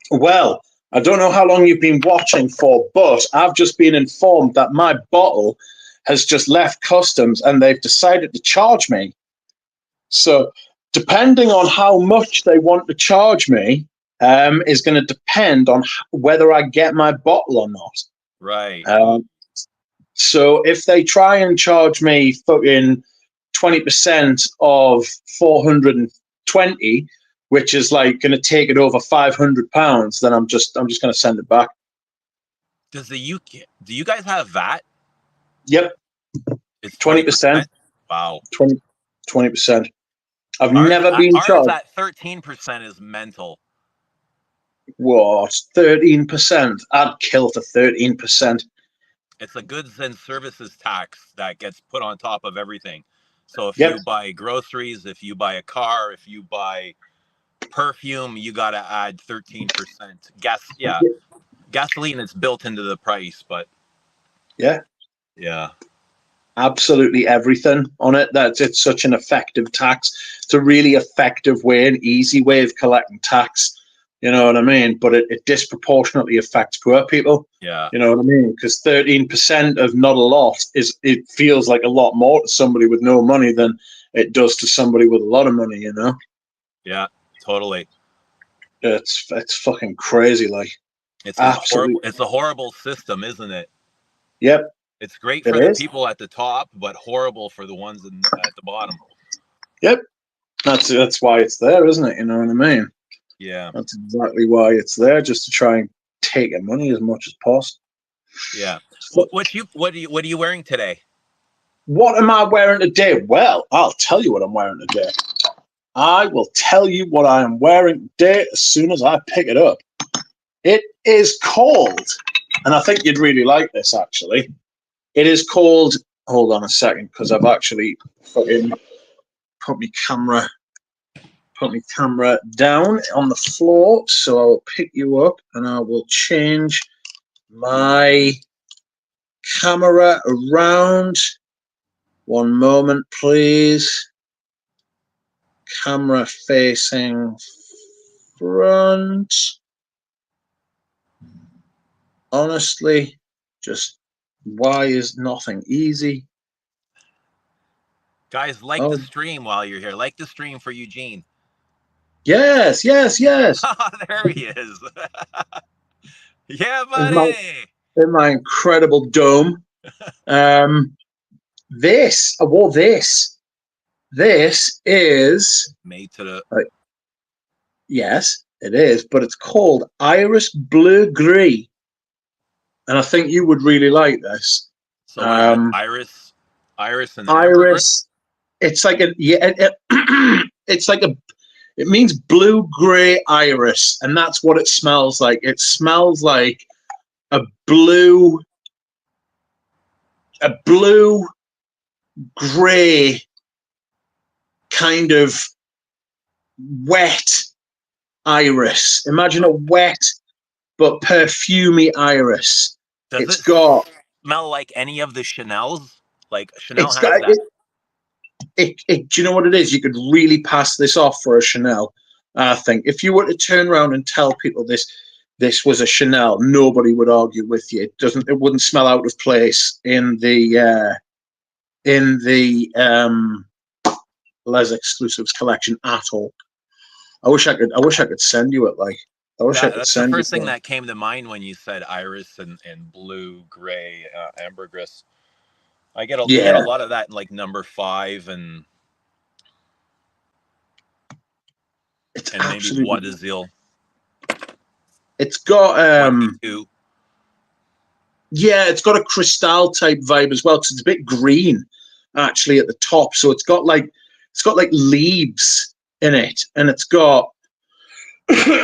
Well, I don't know how long you've been watching for, but I've just been informed that my bottle has just left customs and they've decided to charge me. So, depending on how much they want to charge me, is going to depend on whether I get my bottle or not. Right. So, if they try and charge me fucking 20% of 420, which is like going to take it over £500, then I'm just going to send it back. Do you guys have VAT? Yep, It's 20%. 20%. Wow. 20%. I've never been Ours charged. at 13% is mental. What? 13%? I'd kill for 13%. It's a goods and services tax that gets put on top of everything. So if Yep. you buy groceries, if you buy a car, if you buy perfume, you got to add 13%. Gasoline is built into the price, but Yeah. yeah. Absolutely everything on it. It's such an effective tax. It's a really effective way, an easy way of collecting tax. You know what I mean? But it disproportionately affects poor people. Yeah. You know what I mean? Because 13% of not a lot it feels like a lot more to somebody with no money than it does to somebody with a lot of money. You know? Yeah. Totally. It's fucking crazy. Like absolutely. It's a horrible system, isn't it? Yep. It's great It for the is. people at the top, but horrible for the ones at the bottom. Yep. That's why it's there, isn't it? You know what I mean? Yeah. That's exactly why it's there, just to try and take your money as much as possible. Yeah. What are you wearing today? What am I wearing today? Well, I'll tell you what I'm wearing today. I will tell you what I am wearing today as soon as I pick it up. It is called, and I think you'd really like this actually. It is called. Hold on a second, because I've actually fucking put my camera down on the floor, so I'll pick you up and I will change my camera around. One moment, please. Camera facing front. Honestly, just Why is nothing easy? Guys, like the Oh, stream while you're here. Like the stream for Eugene. yes, yes, yes. There he is. Yeah, In my buddy. in my incredible dome. Um, this. I wore this. This is Made to the yes, it is, but it's called Iris Bleu Gris, and I think you would really like this. so what is it? Um, Iris and ambergris. Iris. It's like a yeah. It's like a. It means blue gray iris, and that's what it smells like. It smells like a blue, a blue gray kind of wet iris. Imagine a wet but perfumey iris. Does It's it got smell like any of the Chanel's? Like Chanel it's has got that. do you know what it is? You could really pass this off for a Chanel. I think if you were to turn around and tell people this was a Chanel, nobody would argue with you. It wouldn't smell out of place in the Les Exclusives collection at all. I wish I could send you it. Like I wish I could That's the send you first thing some. that came to mind when you said iris and blue, gray, ambergris. You get a Yeah, lot of that in like number 5 it's and maybe absolutely. what is ill It's got 22. yeah, it's got a crystal type vibe as well because it's a bit green actually at the top. So it's got like leaves in it, and it's got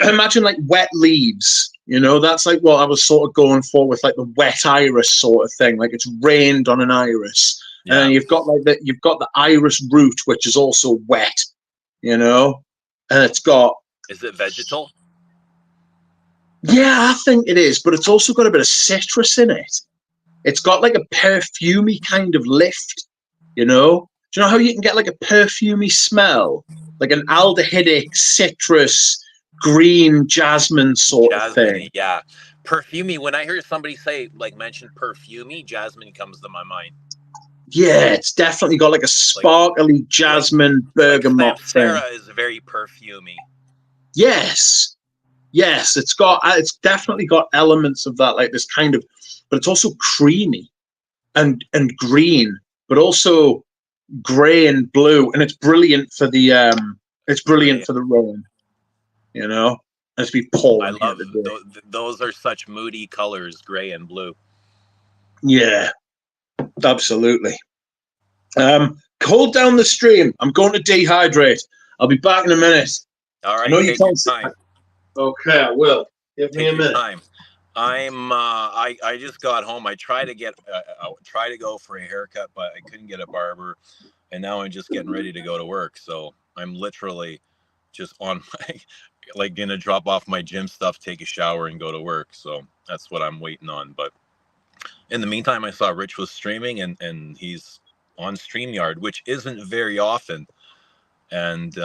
imagine like wet leaves. You know, that's like what I was sort of going for with like the wet iris sort of thing. Like it's rained on an iris, and then Yeah. you've got the iris root, which is also wet. You know, and it's got Is it vegetal? yeah, I think it is, but it's also got a bit of citrus in it. It's got like a perfumey kind of lift, you know? Do you know how you can get like a perfumey smell? Like an aldehydic, citrus, green, jasmine sort of Jasmine, thing. yeah. Perfumey. When I hear somebody say like mention perfumey, jasmine comes to my mind. Yeah, it's definitely got like a Like sparkly like jasmine like bergamot thing. Samsara is very perfumey. Yes. Yes, it's definitely got elements of that, like this kind of, but it's also creamy and green, but also grey and blue, and it's brilliant Gray. for the rain, you know, and it's be I pouring here love today. those are such moody colors, gray and blue. Yeah, absolutely. Hold down the stream. I'm going to dehydrate. I'll be back in a minute. All I know right, you take your can't see. time. Okay, I will. Give me Take a your minute. time. I just got home. I tried to get I try to go for a haircut, but I couldn't get a barber, and now I'm just getting ready to go to work. So I'm literally just on my like gonna drop off my gym stuff, take a shower, and go to work. So that's what I'm waiting on. But in the meantime, I saw Rich was streaming, and he's on StreamYard, which isn't very often, and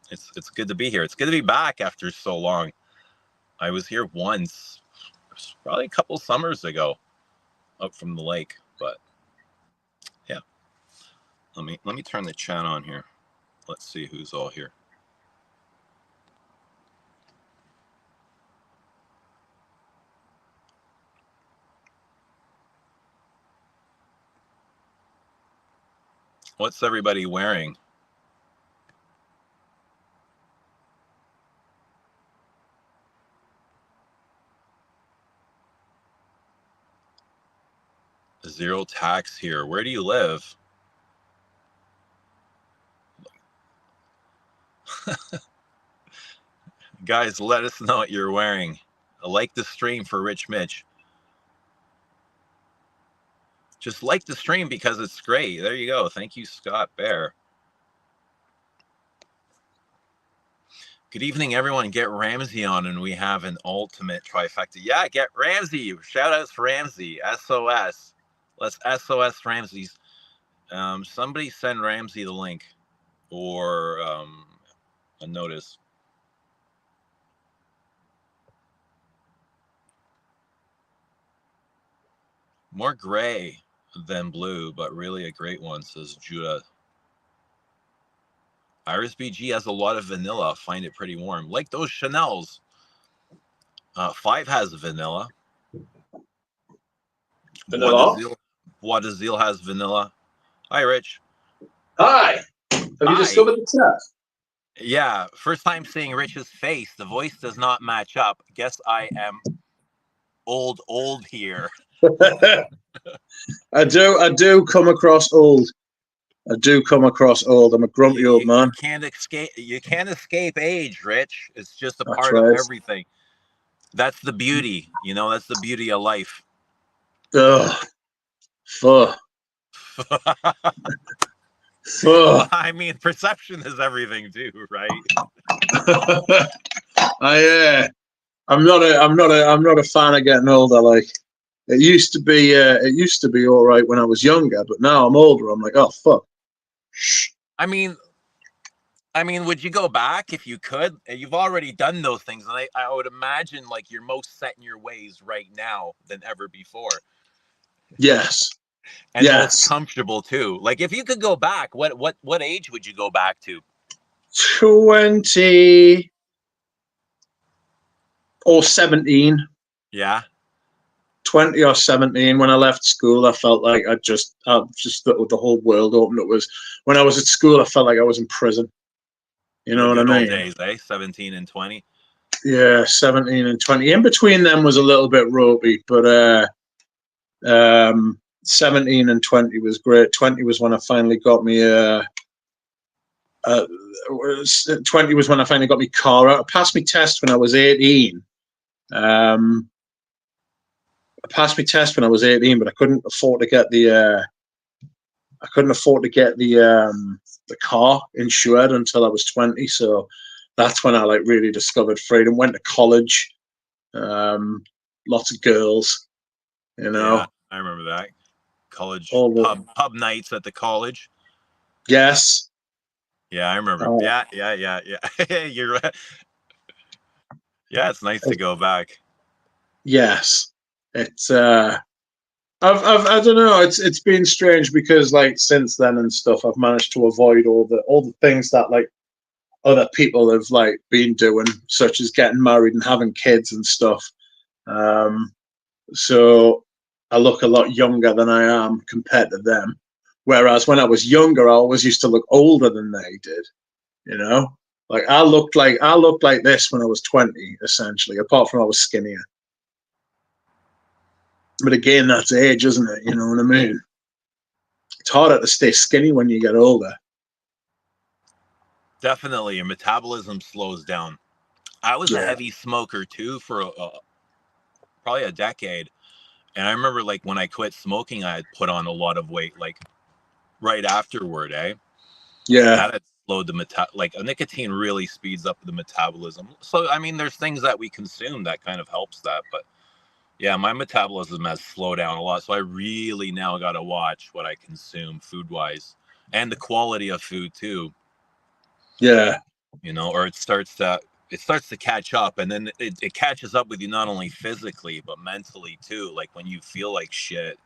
it's good to be here. It's good to be back after so long. I was here once, probably a couple summers ago, up from the lake. But yeah, let me turn the chat on here. Let's see who's all here. What's everybody wearing? Zero tax here. Where do you live? Guys, let us know what you're wearing. Like the stream for Rich Mitch. Just like the stream because it's great. There you go. Thank you, Scott Bear. Good evening, everyone. Get Ramsey on, and we have an ultimate trifecta. Yeah, get Ramsey. Shout outs for Ramsey. SOS. Let's SOS Ramsey's. Somebody send Ramsey the link or a notice. More gray than blue, but really a great one, says Judah. Iris BG has a lot of vanilla. Find it pretty warm. Like those Chanels. 5 has vanilla. Vanilla. Bois d'Azil has vanilla. Hi, Rich. Hi. Have you discovered the chat? Yeah, first time seeing Rich's face. The voice does not match up. Guess I am old here. I do come across old. I'm a grumpy old man. You can't escape age, Rich. It's just a That's part right. of everything. That's the beauty, that's the beauty of life. Ugh. Fuck. Well, I mean, perception is everything too, right? I'm not a fan of getting older. Like it used to be all right when I was younger, but now I'm older. I'm like, oh fuck. I mean, would you go back if you could? You've already done those things, and I would imagine like you're most set in your ways right now than ever before. Yes. And most comfortable too. Like if you could go back, what age would you go back to? 20 or 17. Yeah. 20 or 17. When I left school, I felt like I just the whole world opened up. When I was at school, I felt like I was in prison. You know what I mean? Old days, eh? 17 and 20. Yeah, 17 and 20. In between them was a little bit ropey, but 17 and 20 was great. 20 was when I finally got me 20 was when I finally got my car out. I passed my test when I was 18. I passed my test when I was 18, but I couldn't afford to get the car insured until I was 20. So that's when I like really discovered freedom. Went to college, lots of girls, Yeah, I remember that. College pub nights at the college. Yes. Yeah, I remember. Yeah. You're right. Yeah, it's nice to go back. Yes, it's I don't know. It's been strange because like since then and stuff, I've managed to avoid all the things that like other people have like been doing, such as getting married and having kids and stuff. So I look a lot younger than I am compared to them. Whereas when I was younger, I always used to look older than they did. You know, like I looked like this when I was 20, essentially. Apart from I was skinnier. But again, that's age, isn't it? You know what I mean? It's harder to stay skinny when you get older. Definitely, your metabolism slows down. I was a heavy smoker too for probably a decade. And I remember like when I quit smoking, I had put on a lot of weight, like right afterward, eh? Yeah. That had slowed the nicotine really speeds up the metabolism. So, I mean, there's things that we consume that kind of helps that. But yeah, my metabolism has slowed down a lot. So I really now got to watch what I consume food wise and the quality of food too. Yeah. Or it starts to catch up, and then it catches up with you not only physically but mentally too. Like when you feel like shit,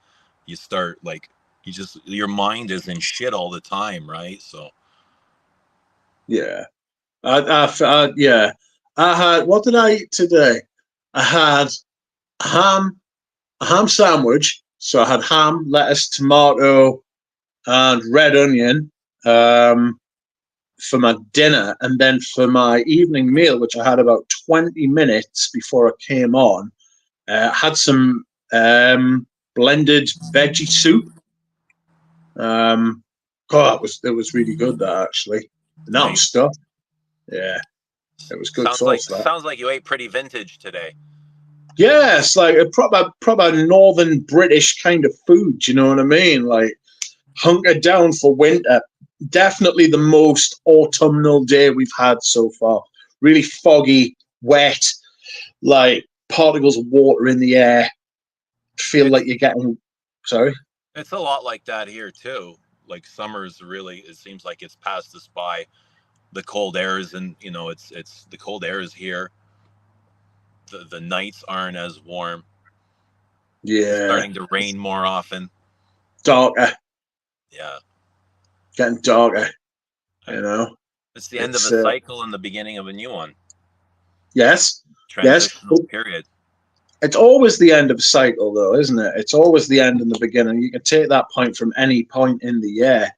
you start like your mind is in shit all the time, right? So yeah, I had, what did I eat today? I had a ham sandwich. So I had ham, lettuce, tomato, and red onion for my dinner, and then for my evening meal, which I had about 20 minutes before I came on, had some blended veggie soup. It was really good, that actually. Now I'm stuffed. Yeah, it was good sauce. Sounds like you ate pretty vintage today. Yeah, it's like a proper northern British kind of food. You know what I mean? Like hunkered down for winter. Definitely the most autumnal day we've had so far. Really foggy, wet, like particles of water in the air. Feel like you're getting. Sorry. It's a lot like that here too. Like summer's really, it seems like it's passed us by. The cold air is, and it's the cold air is here. The nights aren't as warm. It's Yeah. starting to rain more often. Darker. Yeah. Getting darker. You know. It's the end of It's a cycle and the beginning of a new one. yes. Yes. Transitional period. It's always the end of a cycle, though, isn't it? It's always the end and the beginning. You can take that point from any point in the year.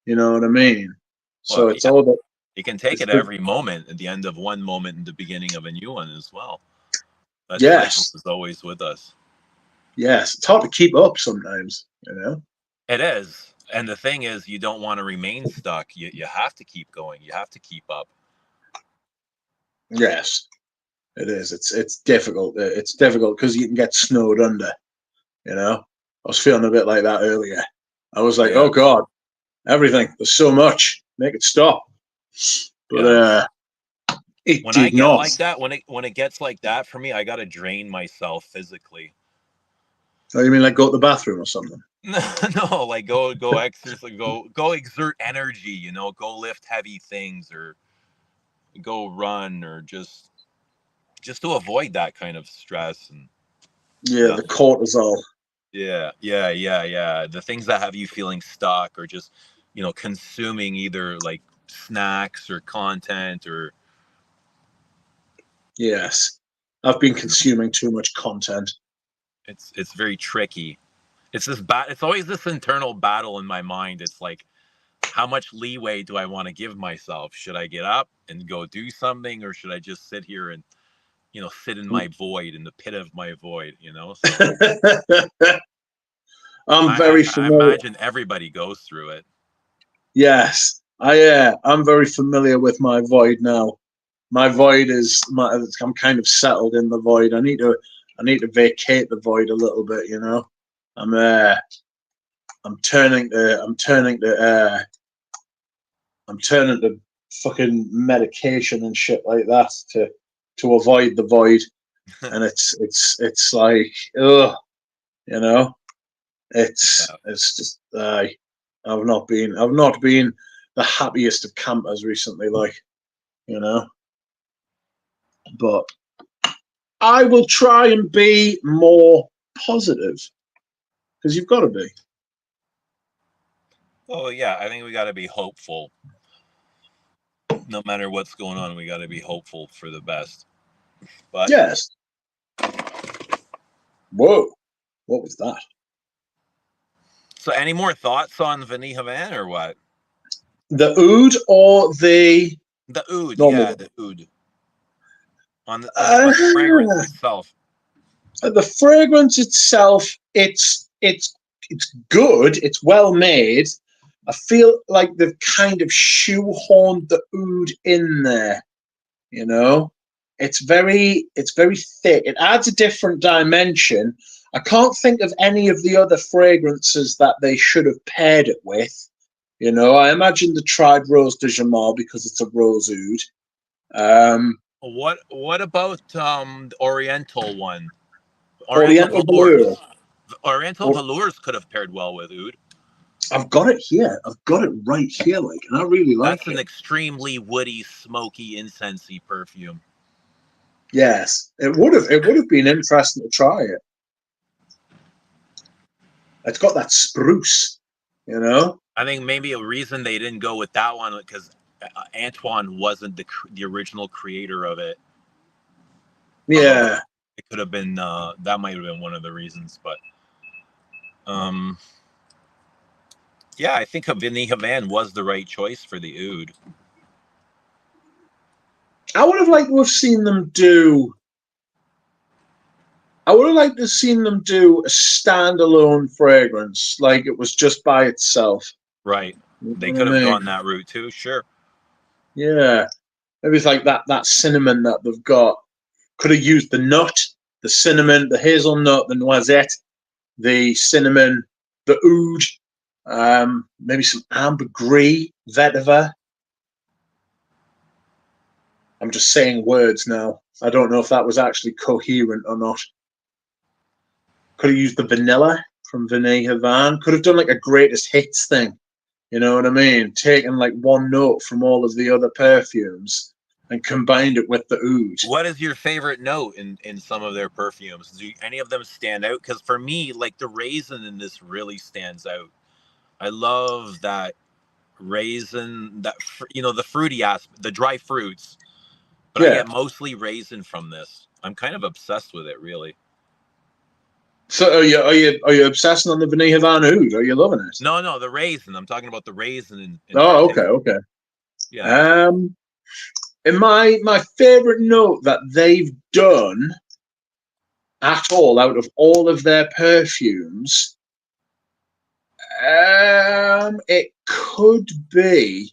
You know what I mean? So Well, it's yeah. all that. You can take It's it every moment, at the end of one moment and the beginning of a new one as well. That cycle yes, is always with us. yes. It's hard to keep up sometimes. You know. It is. And the thing is, you don't want to remain stuck. You have to keep going. You have to keep up. Yes, it is. It's difficult. It's difficult because you can get snowed under. You know. I was feeling a bit like that earlier. I was like, Yeah. oh God, everything. There's so much. Make it stop. But Yeah. it When I did get not. like that, when it gets like that for me, I got to drain myself physically. Oh, you mean like go to the bathroom or something? No, like go exercise, go exert energy, go lift heavy things or go run or just to avoid that kind of stress and Yeah, yeah. the cortisol. Yeah. The things that have you feeling stuck or just, consuming either like snacks or content or Yes, I've been consuming too much content. it's very tricky. It's always this internal battle in my mind. It's like, how much leeway do I want to give myself? Should I get up and go do something or should I just sit here and, sit in my void, in the pit of my void. So I'm very I familiar. imagine everybody goes through it. Yes, I'm very familiar with my void now. My void is I'm kind of settled in the void. I need to vacate the void a little bit. I'm turning to fucking medication and shit like that to avoid the void, and it's like ugh, you know. Yeah. It's just I've not been the happiest of campers recently, like you know. But I will try and be more positive because you've got to be. Oh yeah, I think we got to be hopeful. No matter what's going on, we got to be hopeful for the best. But Yes. Whoa. What was that? so, any more thoughts on Vinny Havan or what? The oud or the The oud, yeah, normal the oud on one? the fragrance itself. The fragrance itself, it's good. It's well made. I feel like they've kind of shoehorned the oud in there. You know, it's very thick. It adds a different dimension. I can't think of any of the other fragrances that they should have paired it with. I imagine they tried Rose de Jamar because it's a rose oud. What about the Oriental one? Oriental Oriental Blue. Velours. Oriental Velours could have paired well with oud. I've got it here. I've got it right here, and I really That's like an it. extremely woody, smoky, incensey perfume. Yes, it would have been interesting to try it. It's got that spruce. I think maybe a reason they didn't go with that one because Antoine wasn't the original creator of it. Although Yeah. it could have been that might have been one of the reasons, but um, yeah, I think Vinny Havan was the right choice for the oud. I would have liked to have seen them do. I would have liked to have seen them do a standalone fragrance, like it was just by itself. Right. You They know could what I have mean? gone that route too, sure. Yeah. Maybe it's like that cinnamon that they've got. Could have used the nut, the cinnamon, the hazelnut, the noisette, the cinnamon, the oud, maybe some ambergris, vetiver. I'm just saying words now. I don't know if that was actually coherent or not. Could have used the vanilla from Vinay Havan. Could have done like a greatest hits thing. You know what I mean? Taken like one note from all of the other perfumes and combined it with the oud. What is your favorite note in some of their perfumes? Do any of them stand out? Because for me, like the raisin in this really stands out. I love that raisin, that the fruity aspect, the dry fruits. But I Yeah. get mostly raisin from this. I'm kind of obsessed with it, really. So are you obsessing on the Vanilla Van Oud? Are you loving it? No, the raisin. I'm talking about the raisin in Oh, okay, particular. okay. Yeah. In my favorite note that they've done at all out of all of their perfumes, it could be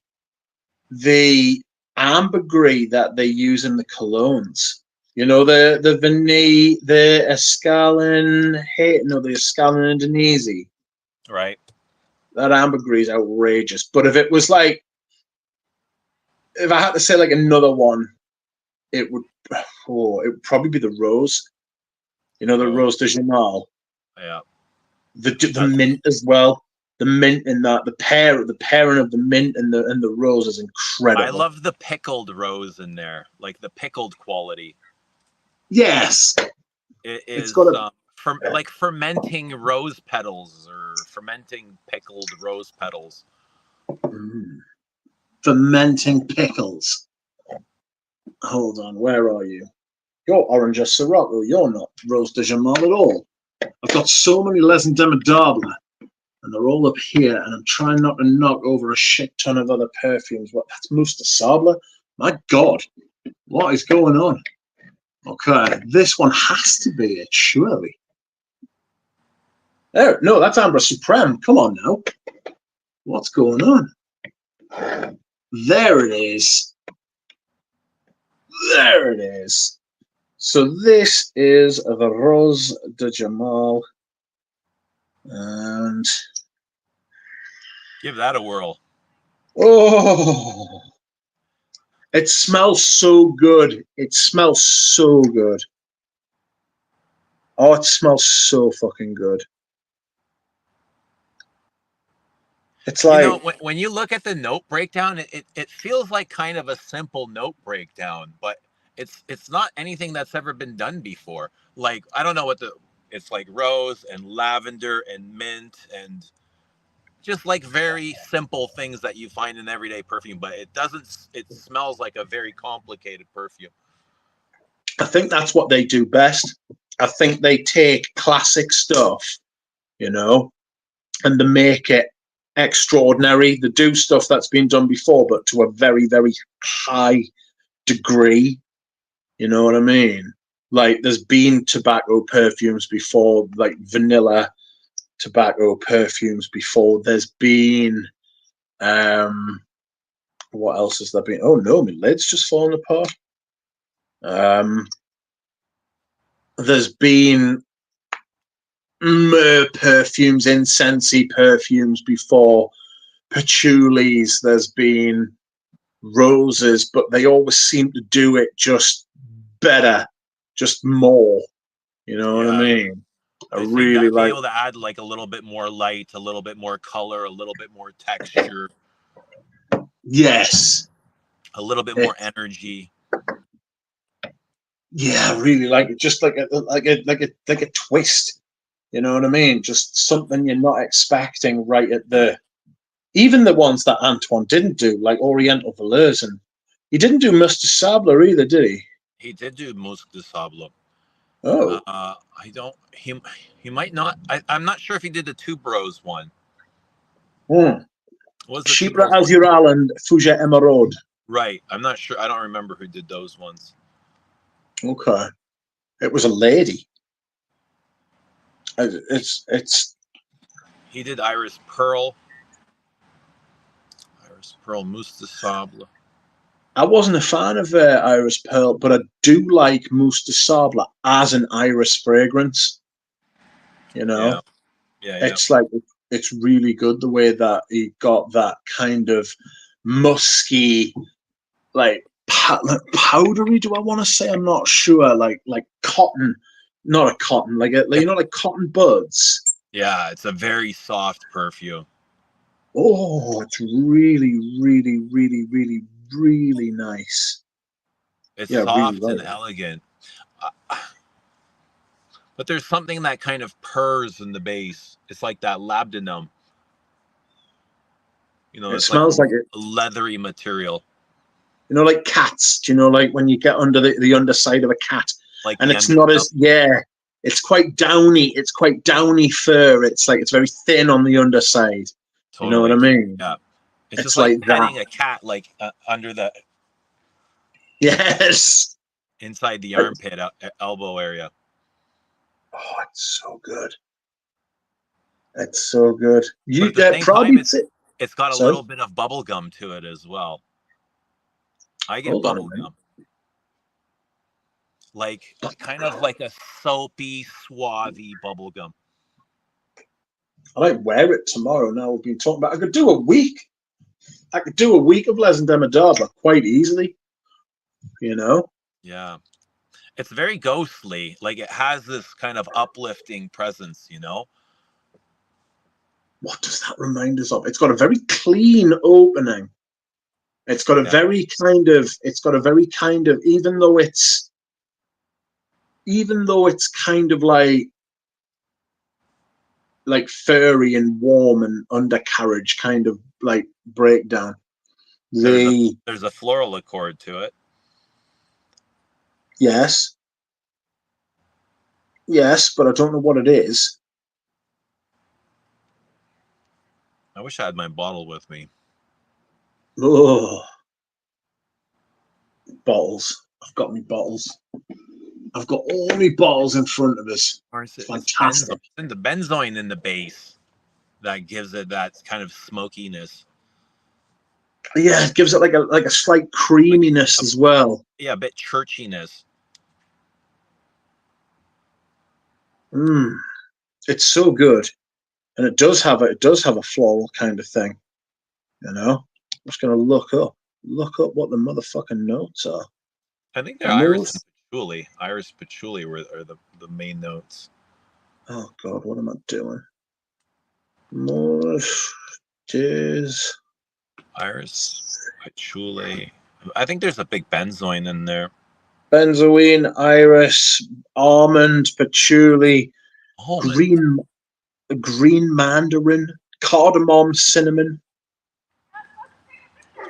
the ambergris that they use in the colognes. You know, the vanille, the escalin, the escalin Indonesi. Right. That ambergris is outrageous. But if it was like, if I had to say like another one, it would, it would probably be the rose. You know, the Rose. rose de Jamal. Yeah. The mint as well. The mint in that, the pairing of the mint and the rose is I incredible. love the pickled rose in there, like the pickled quality. Yes, It it's is got a like fermenting rose petals or fermenting pickled rose petals. fermenting pickles. Hold on, where are you? You're Orange Sirocco. You're not Rose de Jamal at all. I've got so many Les Indemnidables, and they're all up here, and I'm trying not to knock over a shit ton of other perfumes. What? That's Mousse de Sable? My God, what is going on? Okay, this one has to be it, surely. Oh, no, that's Amber Supreme. Come on now. What's going on? There it is. There it is. So this is the Rose de Jamal. And Give that a whirl. oh, it smells so good. It smells so good. Oh, it smells so fucking good. It's like, When you look at the note breakdown, it feels like kind of a simple note breakdown, but it's not anything that's ever been done before. Like I don't know it's like rose and lavender and mint and just like very simple things that you find in everyday perfume, but it smells like a very complicated perfume. I think that's what they do best. I think they take classic stuff, you know, and they make it extraordinary. They do stuff that's been done before, but to a very, very high degree. You know what I mean? Like, there's been tobacco perfumes before, like vanilla tobacco perfumes before. There's been, what else has there been? Oh no, my lid's just fallen apart. There's been perfumes, incensey perfumes before, patchoulis. There's been roses, but they always seem to do it just better, just more. You know what I Yeah. mean? I They seem really to be like. able to add like a little bit more light, a little bit more color, a little bit more texture, Yes. a little bit It, more energy. yeah, I really like it. Just like a twist. You know what I mean? Just something you're not expecting right at Yeah. the. Even the ones that Antoine didn't do, like Oriental Valeurs, and he didn't do Mr. Sabler either, did he? He did do Musc de Sable. Oh. I don't. He might not. I'm not sure if he did the Two Bros one. Hmm. What was the Two Chypre Bros one? Azural and Fougère Emeraude. Right. I'm not sure. I don't remember who did those ones. Okay. It was a lady. It's. He did Iris Pearl. Iris Pearl, Mousse de Sable. I wasn't a fan of Iris Pearl, but I do like Mousse de Sable as an iris fragrance. You know, Yeah. Yeah. it's like it's really good the way that he got that kind of musky, like powdery. Do I want to say? I'm not sure. Like cotton, not a cotton, like like cotton buds. Yeah. It's a very soft perfume. Oh, it's really, really, really, really, really nice. It's Yeah, I really soft like and it. elegant. But there's something that kind of purrs in the base. It's like that labdanum. You know, It it's like smells like it. a leathery material, You know, like cats. Do you know, like when you get under the underside of a cat, like and the it's end of not the as it's quite downy. It's quite downy fur. It's like it's very thin on the underside. You know what I totally. mean? Yeah. It's It's just like like that. petting a cat, like under the Yes. inside the Like, armpit, elbow area. oh, it's so good. It's so good. But You at the same time, probably it's got a sorry. little bit of bubble gum to it as well. I get Hold on a bubble minute. gum, like kind of like a soapy, swarthy bubble gum. I might wear it tomorrow. Now we've been talking about. I could do a week. I could do a week of Les and Demadaba quite easily. You know. Yeah. It's very ghostly. Like it has this kind of uplifting presence, you know? What does that remind us of? It's got a very clean opening. It's got a Yeah. very kind of. It's got a very kind of. Even though it's kind of like furry and warm and undercarriage kind of like breakdown. There's a The there's a floral accord to it. yes, yes, but I don't know what it is. I wish I had my bottle with me. Oh, bottles! I've got me bottles. I've got all my bottles in front of us. Or is it? It's benzoin. Fantastic. It's in the benzoin in the base that gives it that kind of smokiness. Yeah, it gives it like a slight Like creaminess a, as well. yeah, a bit churchiness. Mm, it's so good, and it does have a floral kind of thing. You know, I'm just gonna look up what the motherfucking notes are. I think they're The iris and most. patchouli. Iris patchouli are the main notes. Oh God, what am I doing? Most is Iris, patchouli. I think there's a big benzoin in there. benzoin, iris, almond, patchouli, Almond. green green mandarin, cardamom, cinnamon,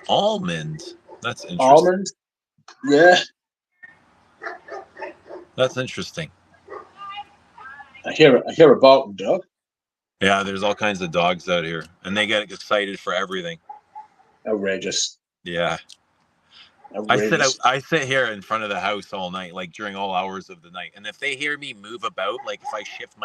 Almond. That's interesting. almond. Yeah, That's interesting. I hear a barking dog. Yeah, there's all kinds of dogs out here, and they get excited for everything. Outrageous. Yeah, Outrageous. I sit here in front of the house all night, like during all hours of the night. And if they hear me move about, like if I shift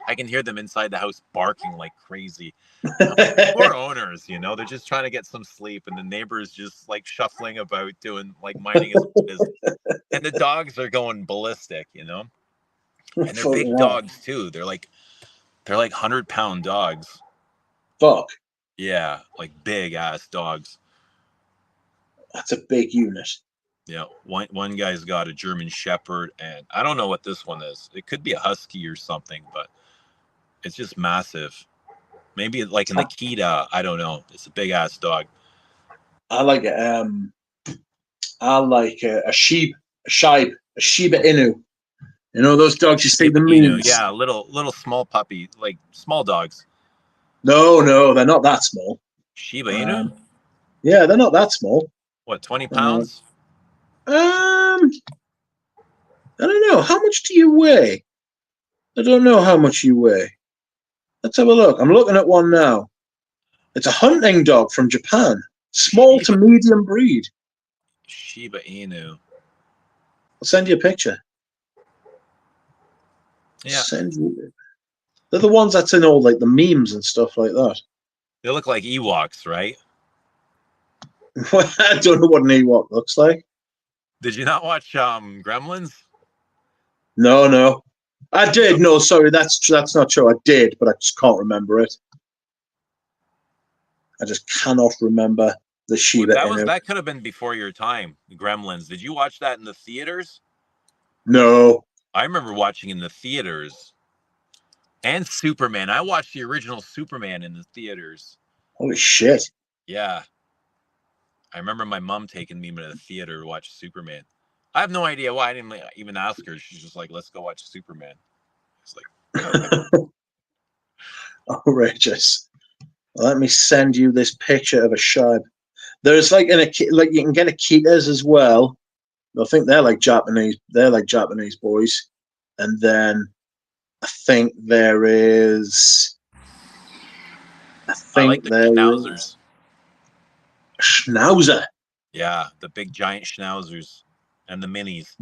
I can hear them inside the house barking like crazy. And I'm like, poor owners, you know, they're just trying to get some sleep, and the neighbor's just like shuffling about, doing like minding his business, and the dogs are going ballistic, you know. And they're Fucking big hell. dogs too. They're like 100-pound dogs. Fuck. Yeah, like big ass dogs. That's a big unit. Yeah, one guy's got a German Shepherd, and I don't know what this one is. It could be a Husky or something, but it's just massive. Maybe like an Akita. I don't know. It's a big ass dog. I like it. I like a Shiba Inu. You know those dogs you see Shiba the Inu. memes. Yeah, little small puppy, like small dogs. No, they're not that small. Shiba Inu. Um, yeah, they're not that small. What, 20 Uh, pounds? I don't know. How much do you weigh? I don't know how much you weigh. Let's have a look. I'm looking at one now. It's a hunting dog from Japan. Small to Shiba medium breed. Shiba Inu. I'll send you a picture. Yeah, They're the ones that's in all like the memes and stuff like that. they look like Ewoks, right? I don't know what an Ewok looks like. Did you not watch Gremlins? No. I So did. No, sorry, that's not true. I did, but I just can't remember it. I just cannot remember the Shiba Inu. that could have been before your time. Gremlins. Did you watch that in the theaters? No. I remember watching in the theaters. And Superman. I watched the original Superman in the theaters. Holy shit. Yeah. I remember my mom taking me to the theater to watch Superman. I have no idea why. I didn't even ask her. She's just like, let's go watch Superman. It's like, okay. Outrageous. Let me send you this picture of a shibe. There's like like you can get Akitas as well. I think they're like Japanese. They're like Japanese boys. And then I think there is. I like the schnauzers. Schnauzer. Yeah, the big giant schnauzers and the minis.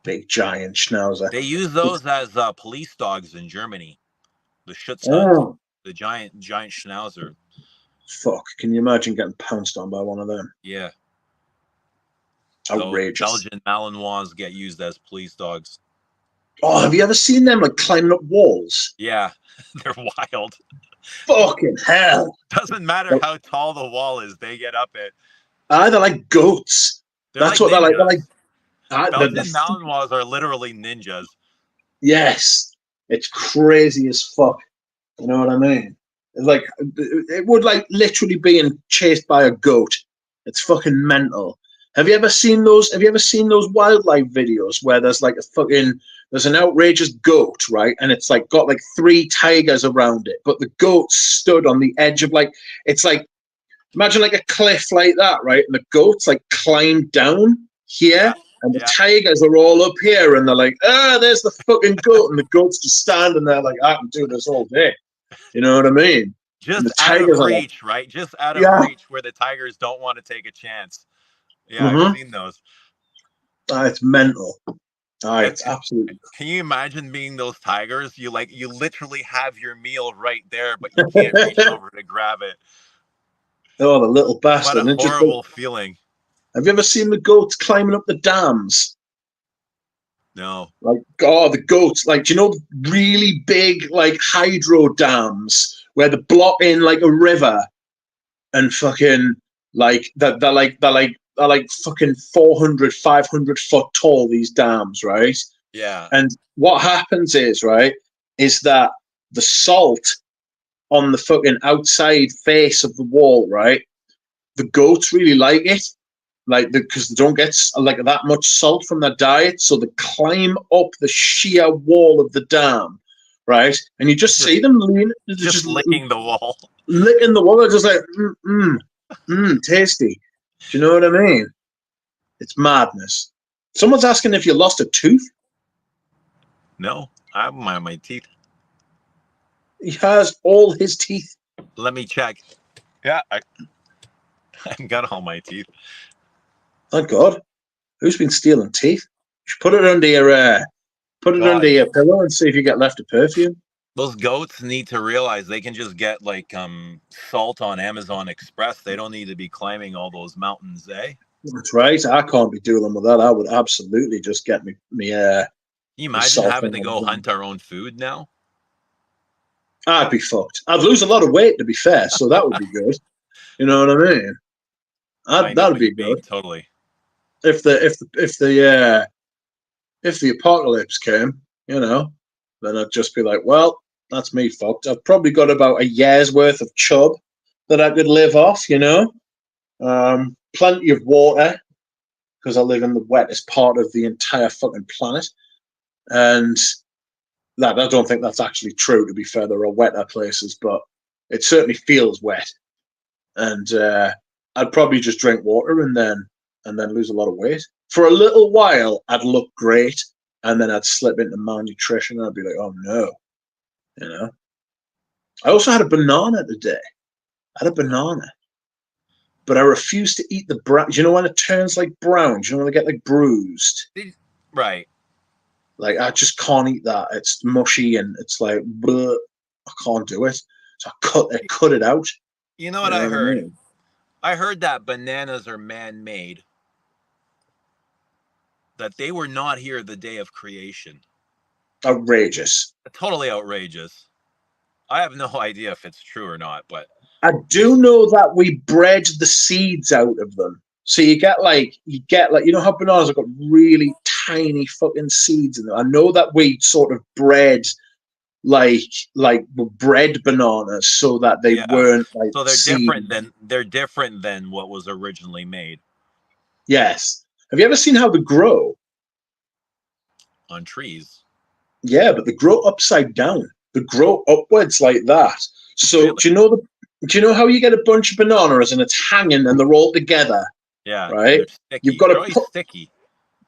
Big giant schnauzer. They use those as police dogs in Germany. The Schutzhund, Oh, the giant schnauzer. fuck! Can you imagine getting pounced on by one of them? Yeah. Outrageous. So Belgian Malinois get used as police dogs. Oh, have you ever seen them like climbing up walls? Yeah, they're wild. Fucking hell! Doesn't matter how tall the wall is, they get up it. They're like goats. That's what they're like. They're like Belgian Malinois are literally ninjas. Yes, it's crazy as fuck. You know what I mean? It's like it would like literally being chased by a goat. It's fucking mental. Have you ever seen those? Have you ever seen those wildlife videos where there's like there's an outrageous goat, right? And it's like got like 3 tigers around it, but the goat stood on the edge of it's like, imagine like a cliff like that, right? And the goats like climbed down here, and the tigers are all up here, and they're like, there's the fucking goat, and the goat's just standing there like, I can do this all day. You know what I mean? Just out of reach, right? Just out of reach where the tigers don't want to take a chance. Yeah, I've seen those. It's mental. It's absolutely. Can you imagine being those tigers? You literally have your meal right there, but you can't reach over to grab it. Oh, the little bastard! What a horrible feeling. Have you ever seen the goats climbing up the dams? No. Like, the goats, like, do you know really big like hydro dams where they block in like a river and fucking like they're like fucking 400, 500 foot tall, these dams, right? Yeah. And what happens is, right, is that the salt on the fucking outside face of the wall, right, the goats really like it, like because they don't get like that much salt from their diet, so they climb up the sheer wall of the dam, right? And you just see them just licking the wall. Licking the wall. They're just like, tasty. Do you know what I mean? It's madness. Someone's asking if you lost a tooth. No, I have my teeth. He has all his teeth. Let me check. Yeah, I've got all my teeth. Thank God. Who's been stealing teeth? You should put it under your under your pillow and see if you get left a perfume. Those goats need to realize they can just get like salt on Amazon Express. They don't need to be climbing all those mountains, eh? That's right. I can't be dealing with that. I would absolutely just get me. Can you imagine having to go hunt our own food now? I'd be fucked. I'd lose a lot of weight, to be fair, so that would be good. You know what I mean? That'd be good. Totally. If the apocalypse came, you know, then I'd just be like, well, that's me fucked. I've probably got about a year's worth of chub that I could live off, you know. Plenty of water, because I live in the wettest part of the entire fucking planet. And that, I don't think that's actually true, to be fair. There are wetter places, but it certainly feels wet. And I'd probably just drink water and then lose a lot of weight. For a little while, I'd look great, and then I'd slip into malnutrition, and I'd be like, oh no. You know? I also had a banana today. I had a banana. But I refuse to eat the brown. Do you know when it turns like brown? Do you know when they get like bruised? Right. Like, I just can't eat that. It's mushy and it's like, bleh. I can't do it. So I cut it out. You know what I heard? I heard that bananas are man-made. That they were not here the day of creation. Outrageous. Totally outrageous. I have no idea if it's true or not, but I do know that we bred the seeds out of them. So you get like, you know how bananas have got really tiny fucking seeds in them. I know that we sort of bred like bred bananas so that they weren't like, so they're different than what was originally made. Yes. Have you ever seen how they grow? On trees. Yeah, but they grow upside down. They grow upwards like that. So Really? do you know how you get a bunch of bananas and it's hanging and they're all together, Yeah, and right? they're You've sticky. got They're to always put sticky.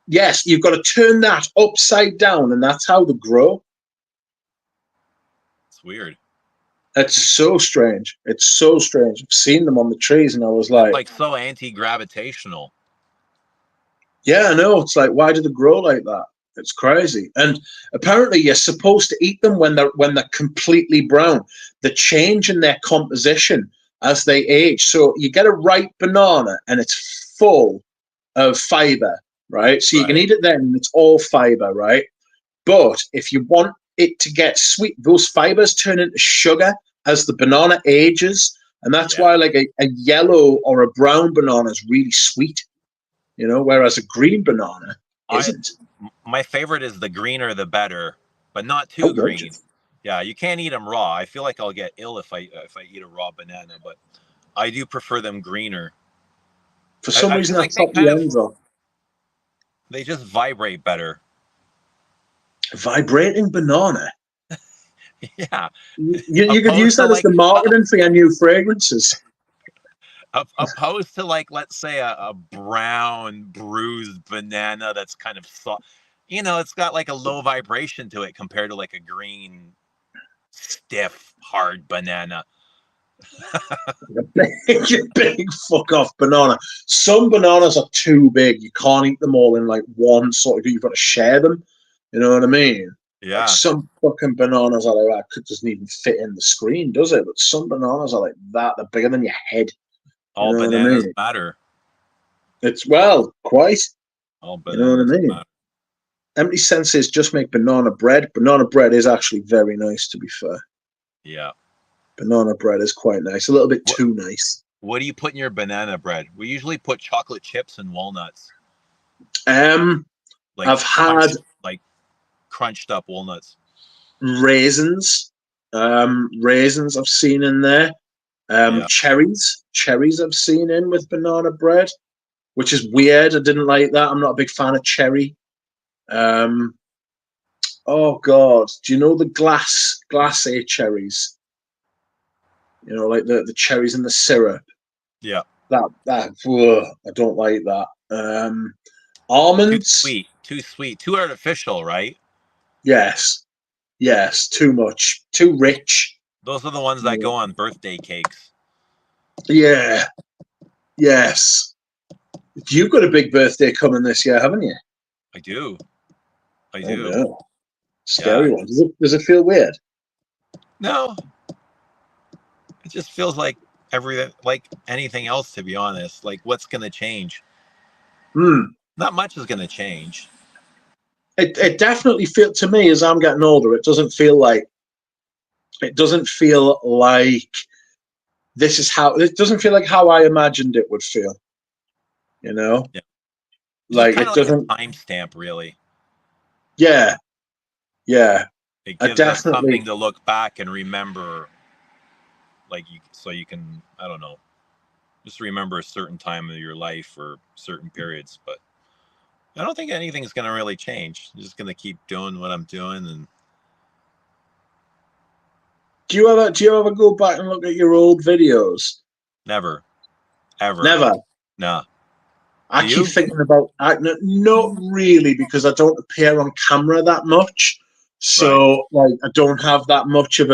Yes, you've got to turn that upside down, and that's how they grow. It's weird. It's so strange. It's so strange. I've seen them on the trees, and I was It's like, like so anti-gravitational. yeah, I know. It's like, why do they grow like that? It's crazy. And apparently, you're supposed to eat them when they're completely brown. They change in their composition as they age. So you get a ripe banana, and it's full of fiber, right? So you can Right. eat it then, and it's all fiber, right? But if you want it to get sweet, those fibers turn into sugar as the banana ages. And that's Yeah. why like a yellow or a brown banana is really sweet, whereas a green banana I isn't. My favorite is the greener the better, but not Oh, too green. gorgeous. Yeah, you can't eat them raw. I feel like I'll get ill if I eat a raw banana, but I do prefer them greener. For some I reason, just I think they thought kind the of ends off. they just vibrate better. Vibrating banana. Yeah, You could use opposed to that as the like marketing for your new fragrances. opposed to like let's say a brown bruised banana that's kind of soft. It's got like a low vibration to it compared to like a green stiff hard banana. Big fuck off banana. Some bananas are too big. You can't eat them all in like one sort of. You've got to share them. You know what I mean? Like Yeah, some fucking bananas are like that could doesn't even fit in the screen, does it? But some bananas are like that. They're bigger than your head. You all know what I bananas mean? matter. It's well, quite. All You know what I bananas mean? matter. Empty senses just make banana bread. Banana bread is actually very nice, to be fair. Yeah. Banana bread is quite nice. A little bit What too nice. What do you put in your banana bread? We usually put chocolate chips and walnuts, Um, like I've had crunched up walnuts. raisins. Raisins I've seen in there. Yeah. Cherries I've seen in with banana bread, which is weird. I didn't like that. I'm not a big fan of cherry. Um, oh God, do you know the glacé cherries? Like the cherries in the syrup. Yeah. That ugh, I don't like that. Too Almonds, sweet. Too sweet. Too artificial, right? yes, too much, too rich. Those are the ones that go on birthday cakes. Yeah, yes. You've got a big birthday coming this year, haven't you? I do. I Oh do. no, Yeah. scary one. Does it feel weird? No, it just feels like like anything else, to be honest. Like, what's going to change? Hmm. Not much is going to change. It definitely feels to me as I'm getting older. It doesn't feel like this is how. It doesn't feel like how I imagined it would feel. You know, Yeah. It's just like kind it of like doesn't. a timestamp, really. Yeah, yeah. It I gives us definitely. something to look back and remember, so you can, I don't know, just remember a certain time of your life or certain periods. But I don't think anything's going to really change. I'm just going to keep doing what I'm doing, and Do you ever go back and look at your old videos? never, ever, Never. nah. I Do keep you? thinking about not really because I don't appear on camera that much. Right. So like I don't have that much of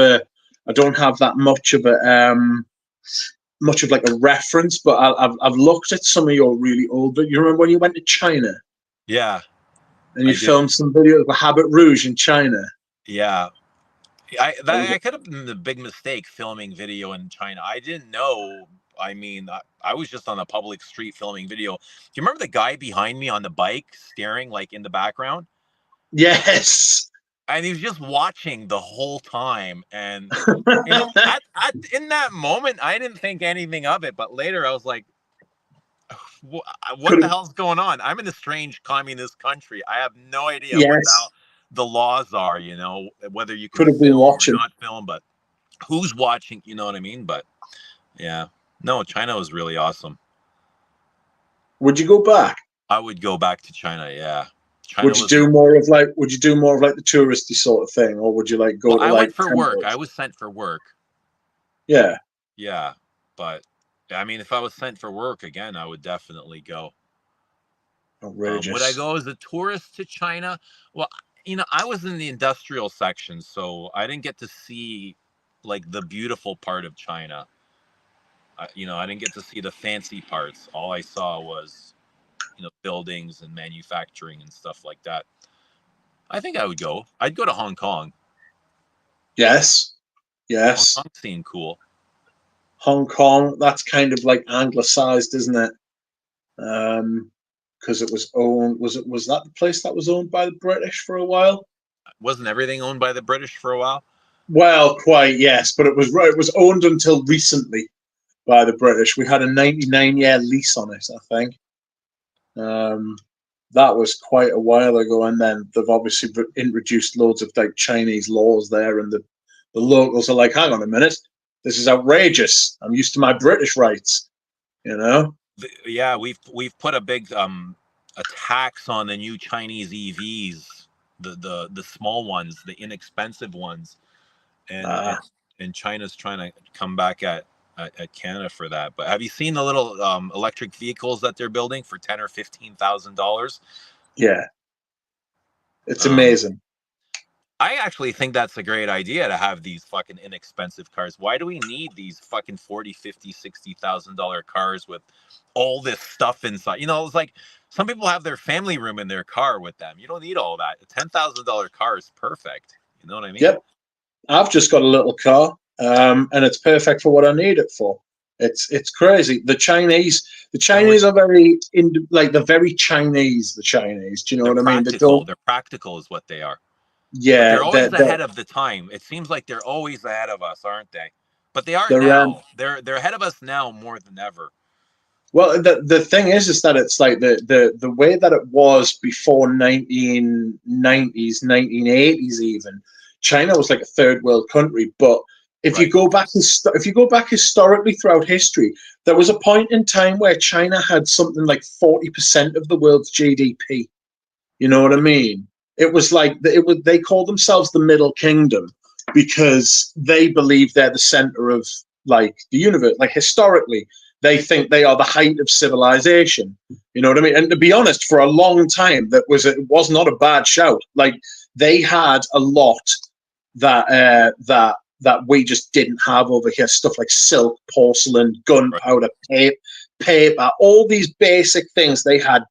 like a reference, but I've looked at some of your really old. But you remember when you went to China Yeah, and you I do. filmed some videos of Habit Rouge in China? Yeah. That was I could have been a big mistake filming video in China. I didn't know. I mean, I was just on a public street filming video. Do you remember the guy behind me on the bike staring like in the background? yes. And he was just watching the whole time. And in that moment, I didn't think anything of it. But later, I was like, what Could the have, hell's going on? I'm in a strange communist country. I have no idea what yes, the laws are, whether you can could have been film or watching. not film, but who's watching, you know what I mean? But yeah, no, China was really awesome. Would you go back? I would go back to China. Yeah, China Would you was. do more of like? Would you do more of like the touristy sort of thing, or would you like Well, go to I like went for work. I temples? was sent for work. Yeah, Yeah, but I mean, if I was sent for work again, I would definitely go. Would I outrageous. go as a tourist to China? Well, I was in the industrial section, so I didn't get to see like the beautiful part of China. I didn't get to see the fancy parts. All I saw was, buildings and manufacturing and stuff like that. I think I would go. I'd go to Hong Kong. Yes, Hong yes. Kong seemed cool. Hong Kong. That's kind of like anglicized, isn't it? Because it was owned. Was that the place that was owned by the British for a while? Wasn't everything owned by the British for a while? Well, quite yes, but it was owned until recently by the British. We had a 99-year lease on it, I think. Um, that was quite a while ago, and then they've obviously introduced loads of like Chinese laws there, and the locals are like, "Hang on a minute, this is outrageous. I'm used to my British rights," you know. Yeah, we've put a big a tax on the new Chinese EVs, the small ones, the inexpensive ones, and Uh, China's trying to come back at Canada for that. But have you seen the little electric vehicles that they're building for $10,000 or $15,000? yeah, it's Um, amazing. I actually think that's a great idea to have these fucking inexpensive cars. Why do we need these fucking 40, 50, $60,000 cars with all this stuff inside? It's like some people have their family room in their car with them. You don't need all that. A $10,000 car is perfect. You know what I mean? Yep, I've just got a little car, and it's perfect for what I need it for. It's crazy. The And we're Chinese are very like they're very Chinese. The Chinese, do you know they're what I mean? They practical. don't. They're practical is what they are. But Yeah, they're always they're ahead of the time. It seems like they're always ahead of us, aren't they? But they are they're now. They're ahead of us now more than ever. well, the thing is that it's like the way that it was before 1990s, 1980s even. China was like a third world country, but if you Right. go back historically throughout history, there was a point in time where China had something like 40% of the world's GDP. You know what I mean? It was like they call themselves the Middle Kingdom because they believe they're the center of like the universe. Like historically, they think they are the height of civilization. You know what I mean? And to be honest, for a long time, it was not a bad shout. Like they had a lot that we just didn't have over here. Stuff like silk, porcelain, Right. gunpowder, paper, all these basic things they had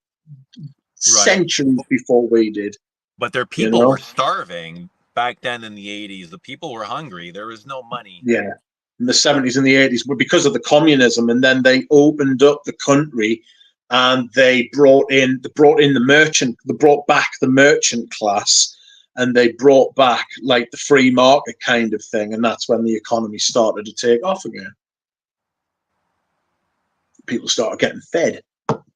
Right. centuries before we did. But their You people were know? starving back then in the 80s. The people were hungry. There was no money. Yeah. In the 70s and the 80s, but because of the communism, and then they opened up the country and they brought brought back the merchant class, and they brought back like the free market kind of thing, and that's when the economy started to take off again. People started getting fed.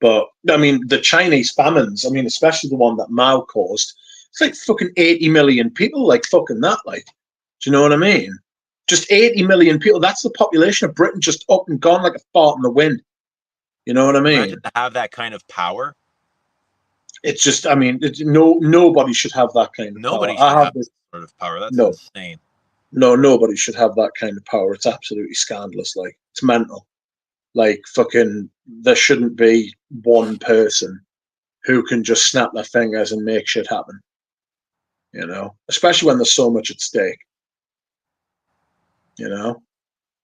But I mean, the Chinese famines, I mean, especially the one that Mao caused, it's like fucking 80 million people, like fucking that, like, do you know what I mean? Just 80 million people. That's the population of Britain, just up and gone like a fart in the wind. You know what I Imagine mean? to have that kind of power. It's just, I mean, nobody should have that kind of power. Nobody should I have have this. that sort of power. That's No, insane. no, nobody should have that kind of power. It's absolutely scandalous. Like, it's mental. Like, fucking, there shouldn't be one person who can just snap their fingers and make shit happen. You know, especially when there's so much at stake. You know,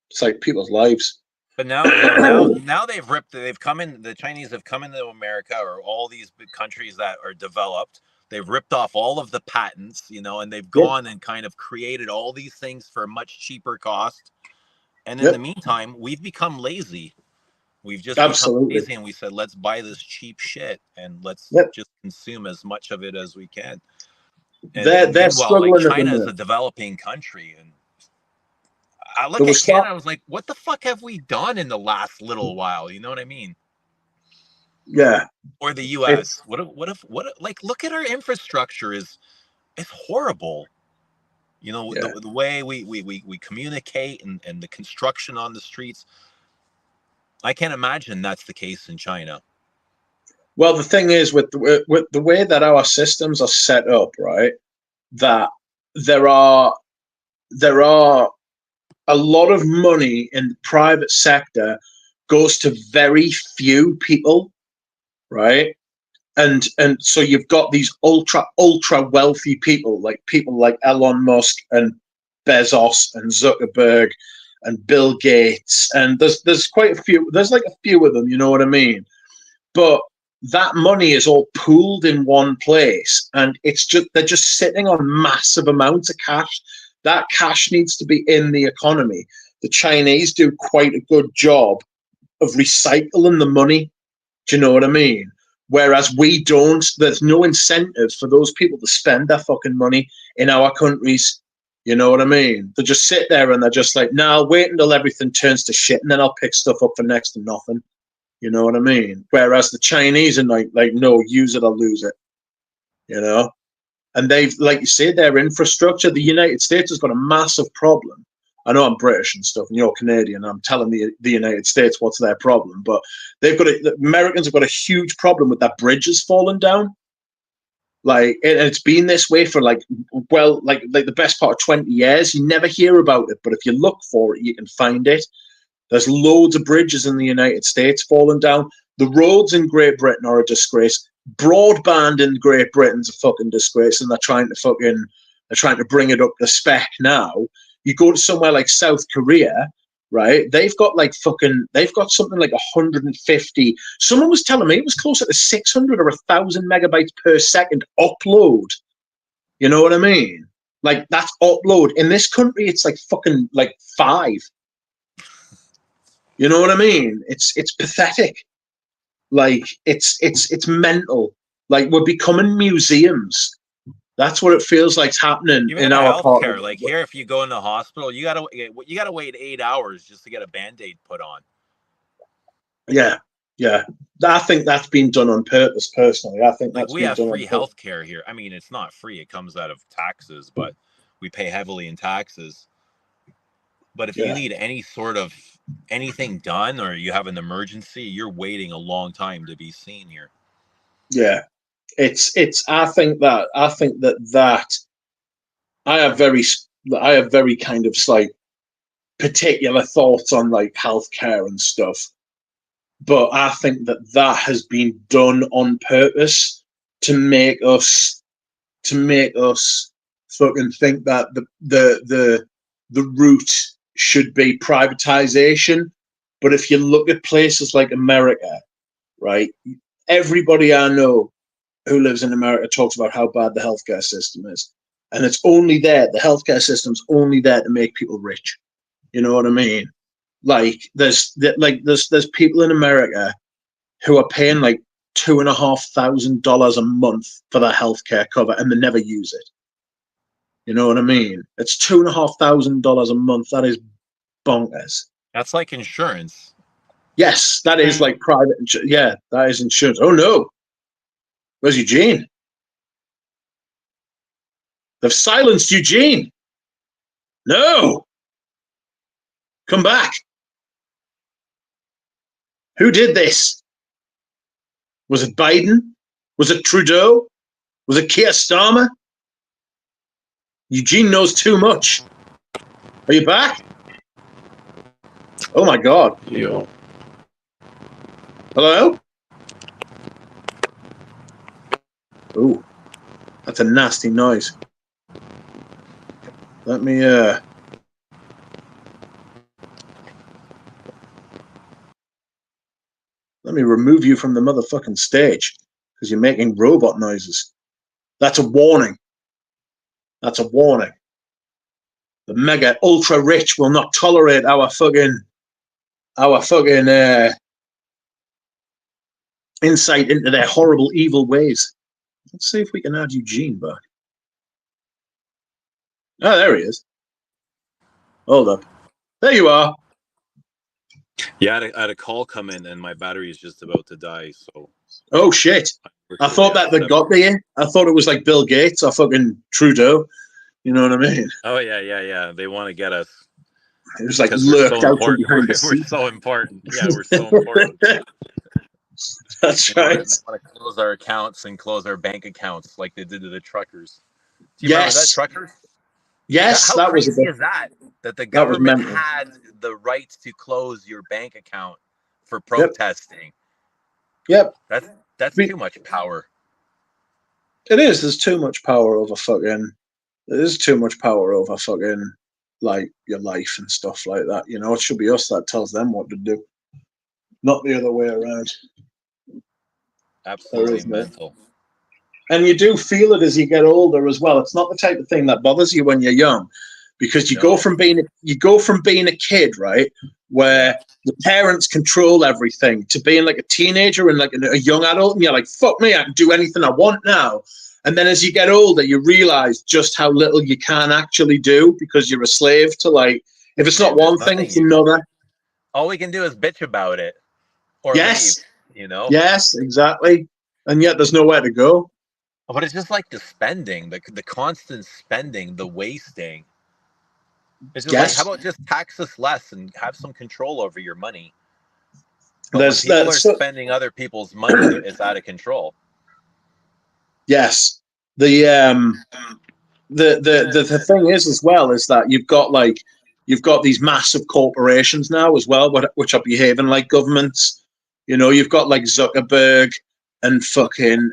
it's like people's lives. But now they've come in, the Chinese have come into America, or all these big countries that are developed. They've ripped off all of the patents, and they've Yep, gone and kind of created all these things for a much cheaper cost. And in the yep, meantime, we've become lazy. We've just become absolutely. lazy, and we said, let's buy this cheap shit and let's Yep, just consume as much of it as we can. And they're meanwhile, like, struggling at the China is minute. a developing country, and I There look at was stuff. Canada, I was like, what the fuck have we done in the last little while? You know what I mean? Yeah, Or the it's US. Like, look at our infrastructure is it's horrible. yeah. The way we communicate, and the construction on the streets. I can't imagine that's the case in China. Well, the thing is with the way that our systems are set up, right? That there are a lot of money in the private sector goes to very few people, right? And so you've got these ultra wealthy people like Elon Musk and Bezos and Zuckerberg and Bill Gates, and there's quite a few. There's like a few of them, you know what I mean? But that money is all pooled in one place, and they're just sitting on massive amounts of cash. That cash needs to be in the economy. The Chinese do quite a good job of recycling the money. Do you know what I mean? Whereas we don't. There's no incentive for those people to spend their fucking money in our countries. You know what I mean? They just sit there and they're just like, "Nah, I'll wait until everything turns to shit, and then I'll pick stuff up for next to nothing." You know what I mean? Whereas the Chinese are like, no, use it or lose it. You know, and they've, like you say, their infrastructure. The United States has got a massive problem. I know I'm British and stuff, and you're Canadian. I'm telling the United States what's their problem, but the Americans have got a huge problem with that bridges falling down. Like it's been this way for like the best part of 20 years. You never hear about it, but if you look for it, you can find it. There's loads of bridges in the United States falling down. The roads in Great Britain are a disgrace. Broadband in Great Britain's a fucking disgrace, and they're trying to bring it up to spec now. You go to somewhere like South Korea, right? They've got something like 150. Someone was telling me it was closer to 600 or 1,000 megabytes per second upload. You know what I mean? Like that's upload. In this country, it's like fucking like 5. You know what I mean? It's pathetic. Like it's mental. Like we're becoming museums. That's what it feels like's happening Even in in our part. healthcare, like here, if you go in the hospital, you gotta wait 8 hours just to get a Band-Aid put on. Yeah, yeah. I think that's been done on purpose. Personally, I think Like that's we been have done free on purpose. healthcare here. I mean, it's not free; it comes out of taxes, but we pay heavily in taxes. But if you Yeah, need any sort of anything done or you have an emergency, you're waiting a long time to be seen here. yeah. It's. I think that I have very kind of like particular thoughts on like healthcare and stuff. But I think that has been done on purpose to make us fucking think that the route should be privatization. But if you look at places like America, right, everybody I know who lives in America talks about how bad the healthcare system is, and it's only there. The healthcare system's only there to make people rich. You know what I mean? Like there's people in America who are paying like $2,500 a month for their healthcare cover, and they never use it. You know what I mean? It's $2,500 a month. That is bonkers. That's like insurance. Yes, that is like private. Yeah, that is insurance. Oh no, where's Eugene? They've silenced Eugene. No, come back. Who did this? Was it Biden? Was it Trudeau? Was it Keir Starmer? Eugene knows too much. Are you back? Oh my God. Yeah. Hello? Ooh, that's a nasty noise. Let me remove you from the motherfucking stage because you're making robot noises. That's a warning. That's a warning. The mega ultra rich will not tolerate our fucking insight into their horrible evil ways. Let's see if we can add Eugene back. Oh, there he is. Hold up. There you are. Yeah, I had a call come in and my battery is just about to die. So. Oh shit! I thought that they got to you. I thought it was like Bill Gates or fucking Trudeau. You know what I mean? Oh yeah. They want to get us. It was like Because we're lurked so out from important. behind the We're seat. so important. Yeah, we're so important. That's They right. want to close our accounts and close our bank accounts like they did to the truckers. Do you remember that, Yes, truckers? yes, How that was a crazy bit. is that? That the That was government mental. had the right to close your bank account for Yep, protesting. yep. That's too much power. It is. There's too much power over fucking. There's too much power over fucking like your life and stuff like that. You know, it should be us that tells them what to do, not the other way around. There Absolutely is no. mental. And you do feel it as you get older as well. It's not the type of thing that bothers you when you're young, because you go No. from being a kid, right, Yeah. where the parents control everything, to being like a teenager and like a young adult, and you're like, fuck me, I can do anything I want now. And then as you get older, you realize just how little you can actually do, because you're a slave to, like, if it's not There's one thing, nothing it's you can. another. All we can do is bitch about it or leave. Yes, You know. yes, exactly. And yet there's nowhere to go. But it's just like the spending, the constant spending, the wasting. It's just like, how Yes, about just tax us less and have some control over your money? But when there's people are that. spending other people's money, it's out of control. Yes, the the thing is as well is that you've got these massive corporations now as well, which are behaving like governments. You know, you've got like Zuckerberg and fucking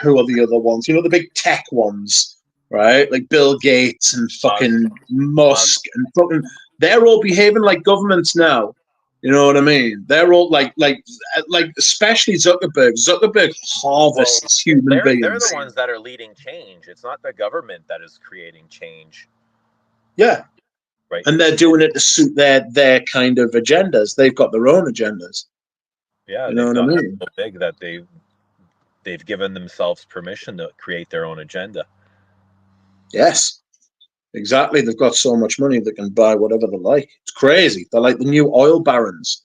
who are the other ones? You know, the big tech ones, right? Like Bill Gates and Musk, fucking Musk. Musk and fucking. They're all behaving like governments now. You know what I mean? They're all like especially Zuckerberg. Zuckerberg Well, harvests human they're the beings. ones that are leading change. It's not the government that is creating change, Yeah, right? and they're doing it to suit their kind of agendas. They've got their own agendas. Yeah, You know they've what I gotten mean? so big that they've given themselves permission to create their own agenda. Yes, exactly. They've got so much money they can buy whatever they like. It's crazy. They're like the new oil barons.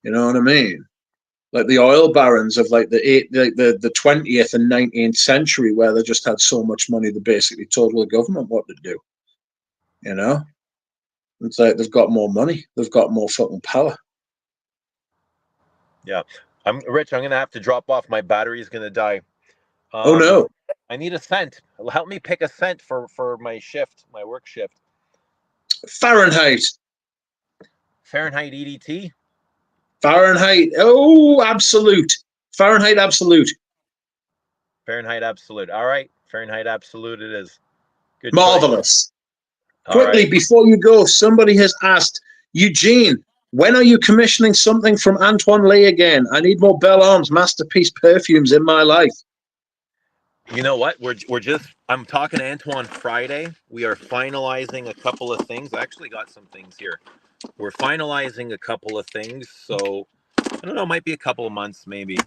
You know what I mean? Like the oil barons of like the 20th and 19th century, where they just had so much money they basically told the government what to do. You know, it's like they've got more money, they've got more fucking power. Yeah, I'm Rich. I'm gonna have to drop off. My battery's gonna die. Oh Um, no, I need a scent. Help me pick a scent for my shift, my work shift. Fahrenheit, Fahrenheit EDT. Fahrenheit. Oh, absolute Fahrenheit, absolute. Fahrenheit Absolute. All right, Fahrenheit Absolute. It is. Good choice. Marvelous. All Quickly, right. before you go, somebody has asked, Eugene, when are you commissioning something from Antoine Lee again? I need more Belle Arms masterpiece perfumes in my life. You know what? We're just. I'm talking to Antoine Friday. We are finalizing a couple of things. I actually got some things here. We're finalizing a couple of things. So I don't know. Might be a couple of months, maybe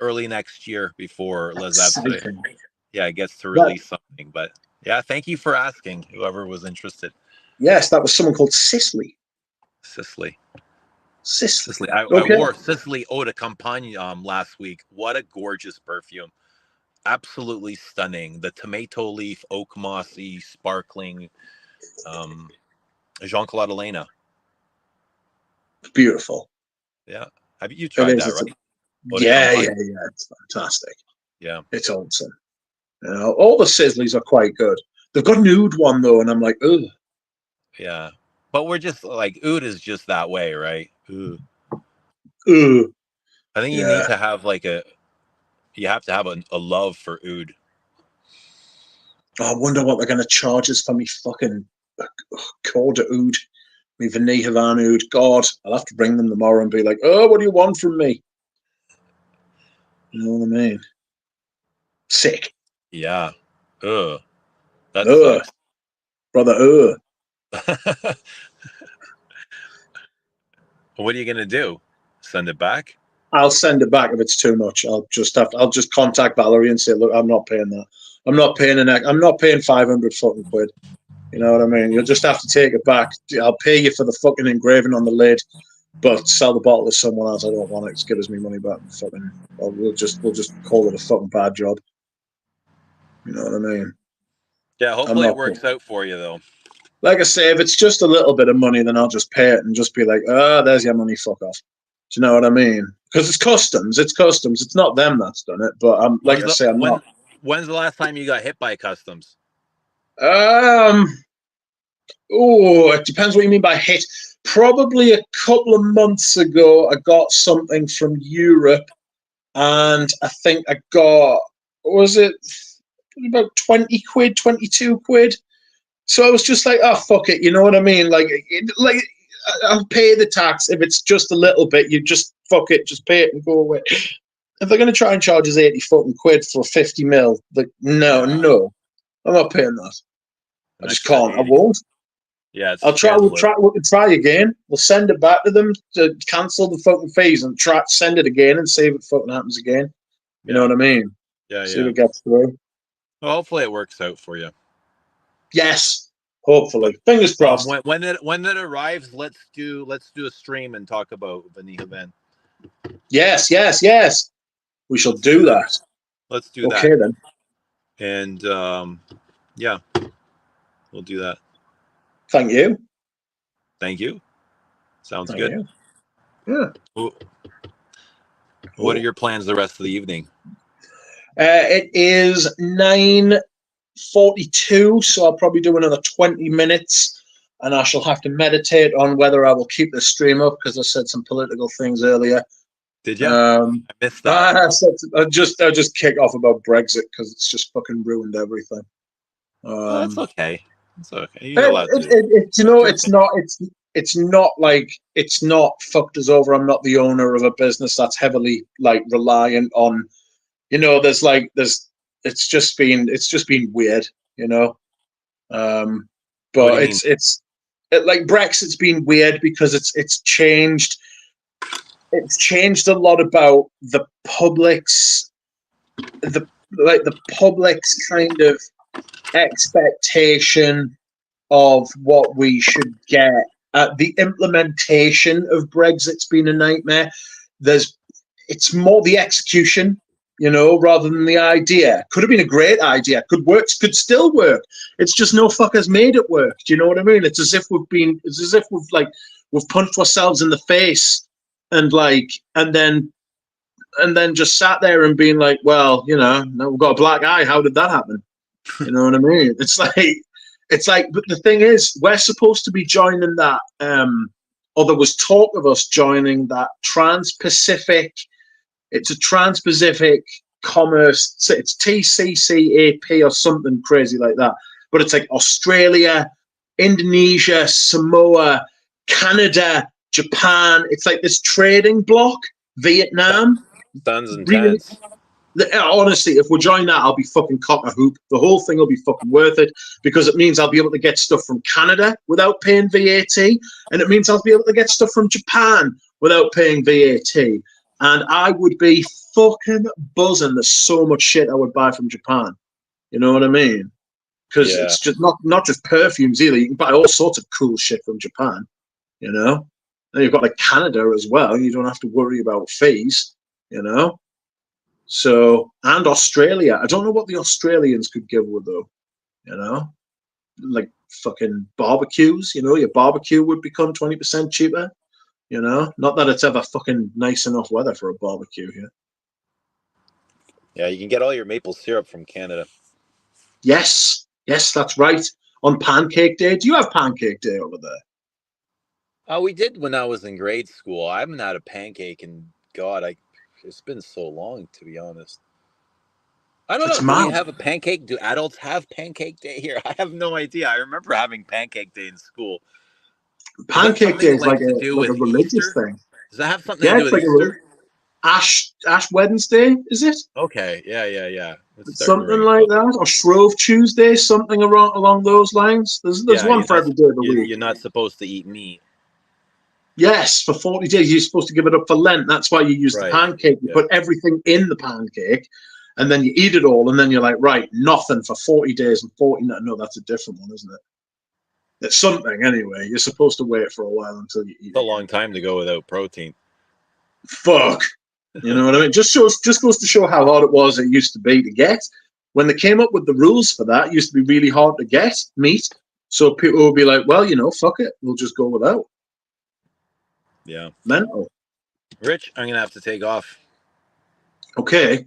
early next year before Les Absolute. Exciting. Yeah, gets to That, release something. But yeah, thank you for asking. Whoever was interested. yes, that was someone called Cicely. Sicily. Cicely. Sicily. I Okay. wore Sicily Eau de Campagne last week. What a gorgeous perfume. Absolutely stunning. The tomato leaf, oak mossy, sparkling. Um, Jean Claude Elena. Beautiful. Yeah. Have you It tried is. that, It's a, right? Eau de yeah, yeah, Campagne? yeah. It's fantastic. Yeah. It's awesome. You know, all the Sizzlies are quite good. They've got an oud one though, and I'm like, ugh. Yeah. But we're just like, oud is just that way, right? Ooh. Ugh. I think you need Yeah. to have you have to have a love for oud. Oh, I wonder what they're going to charge us for me fucking Corda oud. Me Vanille Havana oud. God, I'll have to bring them tomorrow and be like, oh, what do you want from me? You know what I mean? Sick. Yeah. Ugh. That Ugh. sucks. Brother, ugh. What are you gonna do? Send it back? I'll send it back if it's too much. I'll just contact Valerie and say, look, I'm not paying that. I'm not paying 500 fucking quid. You know what I mean? You'll just have to take it back. I'll pay you for the fucking engraving on the lid, but sell the bottle to someone else. I don't want it. Just give us me money back. Fucking, or we'll just call it a fucking bad job. You know what I mean? Yeah, I'm hopefully it not. works out for you though. Like I say, if it's just a little bit of money, then I'll just pay it and just be like, there's your money. Fuck off. Do you know what I mean? Because it's customs. It's customs. It's not them that's done it. But like I say, I'm not. When's the last time you got hit by customs? Oh, it depends what you mean by hit. Probably a couple of months ago, I got something from Europe, and I think I got, was it about 20 quid, 22 quid? So I was just like, oh, fuck it. You know what I mean? Like, I'll pay the tax. If it's just a little bit, you just fuck it, just pay it and go away. If they're going to try and charge us 80 fucking quid for 50 mil, like, no, I'm not paying that. I just can't. I won't. Yeah, I'll try. We can try again. We'll send it back to them to cancel the fucking fees and send it again and see if it fucking happens again. You know what I mean? Yeah, see if it gets through. Well, hopefully it works out for you. Yes, hopefully. Fingers crossed. When it arrives, let's do a stream and talk about the new event. Yes. We shall do that. Let's do that. Okay then. And yeah, we'll do that. Thank you. Sounds good. Yeah. What are your plans the rest of the evening? It is 9:42, so I'll probably do another 20 minutes, and I shall have to meditate on whether I will keep the stream up because I said some political things earlier. Did you? I missed that. I just kick off about Brexit because it's just fucking ruined everything. That's okay. It's okay. You're allowed to. It's not like it's not fucked us over. I'm not the owner of a business that's heavily like reliant on, it's just been weird, but it's like Brexit's been weird because it's changed a lot about the public's kind of expectation of what we should get. The implementation of Brexit's been a nightmare. It's more the execution, rather than the idea. Could have been a great idea. Could still work. It's just no fuckers made it work. Do you know what I mean? It's as if we've punched ourselves in the face and then just sat there and been like, well, now we've got a black eye. How did that happen? You know what I mean? It's like, but the thing is, we're supposed to be joining that, or there was talk of us joining that Trans-Pacific. It's a Trans-Pacific Commerce. It's TCCAP or something crazy like that. But it's like Australia, Indonesia, Samoa, Canada, Japan. It's like this trading bloc. Vietnam. Tons and tens. Honestly, if we join that, I'll be fucking cock a hoop. The whole thing will be fucking worth it because it means I'll be able to get stuff from Canada without paying VAT, and it means I'll be able to get stuff from Japan without paying VAT. And I would be fucking buzzing. There's so much shit I would buy from Japan. You know what I mean? Because it's just not just perfumes either. You can buy all sorts of cool shit from Japan. And you've got like Canada as well. You don't have to worry about fees. So, and Australia. I don't know what the Australians could give with though. Like fucking barbecues. Your barbecue would become 20% cheaper. Not that it's ever fucking nice enough weather for a barbecue here. Yeah, you can get all your maple syrup from Canada. Yes, that's right. On Pancake Day. Do you have Pancake Day over there? Oh, we did when I was in grade school. I haven't had a pancake in it's been so long, to be honest. I don't know. Do we have a pancake? Do adults have Pancake Day here? I have no idea. I remember having Pancake Day in school. Pancake Day is like a religious thing. Does that have something to do with Easter? Ash Wednesday, is it? Okay, yeah. Something like that, or Shrove Tuesday, something along those lines. There's one for every day of the week. You're not supposed to eat meat. Yes, for 40 days. You're supposed to give it up for Lent. That's why you use the pancake. You put everything in the pancake, and then you eat it all, and then you're like, right, nothing for 40 days and 40. No, that's a different one, isn't it? It's something anyway. You're supposed to wait for a while until you eat. It's a long time to go without protein. Fuck. You know what I mean? Just goes to show how hard it was. It used to be to get. When they came up with the rules for that, it used to be really hard to get meat. So people would be like, well, fuck it. We'll just go without. Yeah. Mental. Rich, I'm gonna have to take off. Okay.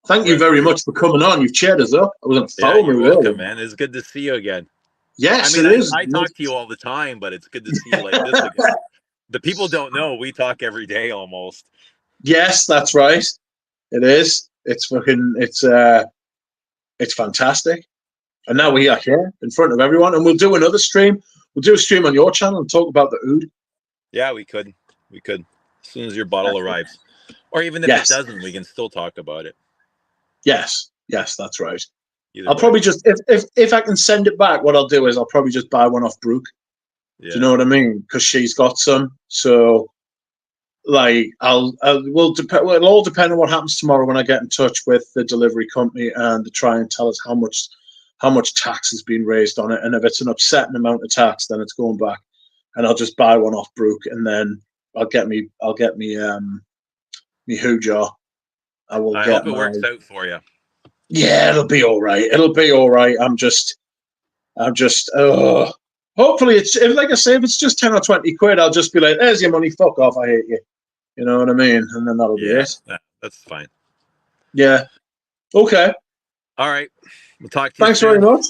Thank you Right. very much for coming on. You've cheered us up. I was on the Yeah, phone you're with you welcome, earlier. man. It's good to see you again. I Yes, mean, it is. I talk to you all the time, but it's good to see you like this again. The people don't know we talk every day almost. Yes, that's right. It is. It's fucking. It's fantastic. And now we are here in front of everyone, and we'll do another stream. We'll do a stream on your channel and talk about the oud. Yeah, we could. We could. As soon as your bottle arrives. Or even if it Yes, doesn't, we can still talk about it. yes, yes. That's right. Either I'll way. probably just if I can send it back, what I'll do is I'll probably just buy one off Brooke. Yeah. Do you know what I mean? Because she's got some. So like it'll all depend on what happens tomorrow when I get in touch with the delivery company and to try and tell us how much tax has been raised on it. And if it's an upsetting amount of tax, then it's going back. And I'll just buy one off Brooke, and then I'll get me hoo jar. I will I get hope it my works out for you. yeah. It'll be all right. It'll be all right. I'm just hopefully it's like I say, if it's just 10 or 20 quid, I'll just be like, there's your money, fuck off, I hate you. You know what I mean? And then that'll be Yeah, it. that's fine. Yeah. Okay. All right. We'll talk to you Thanks very soon. much.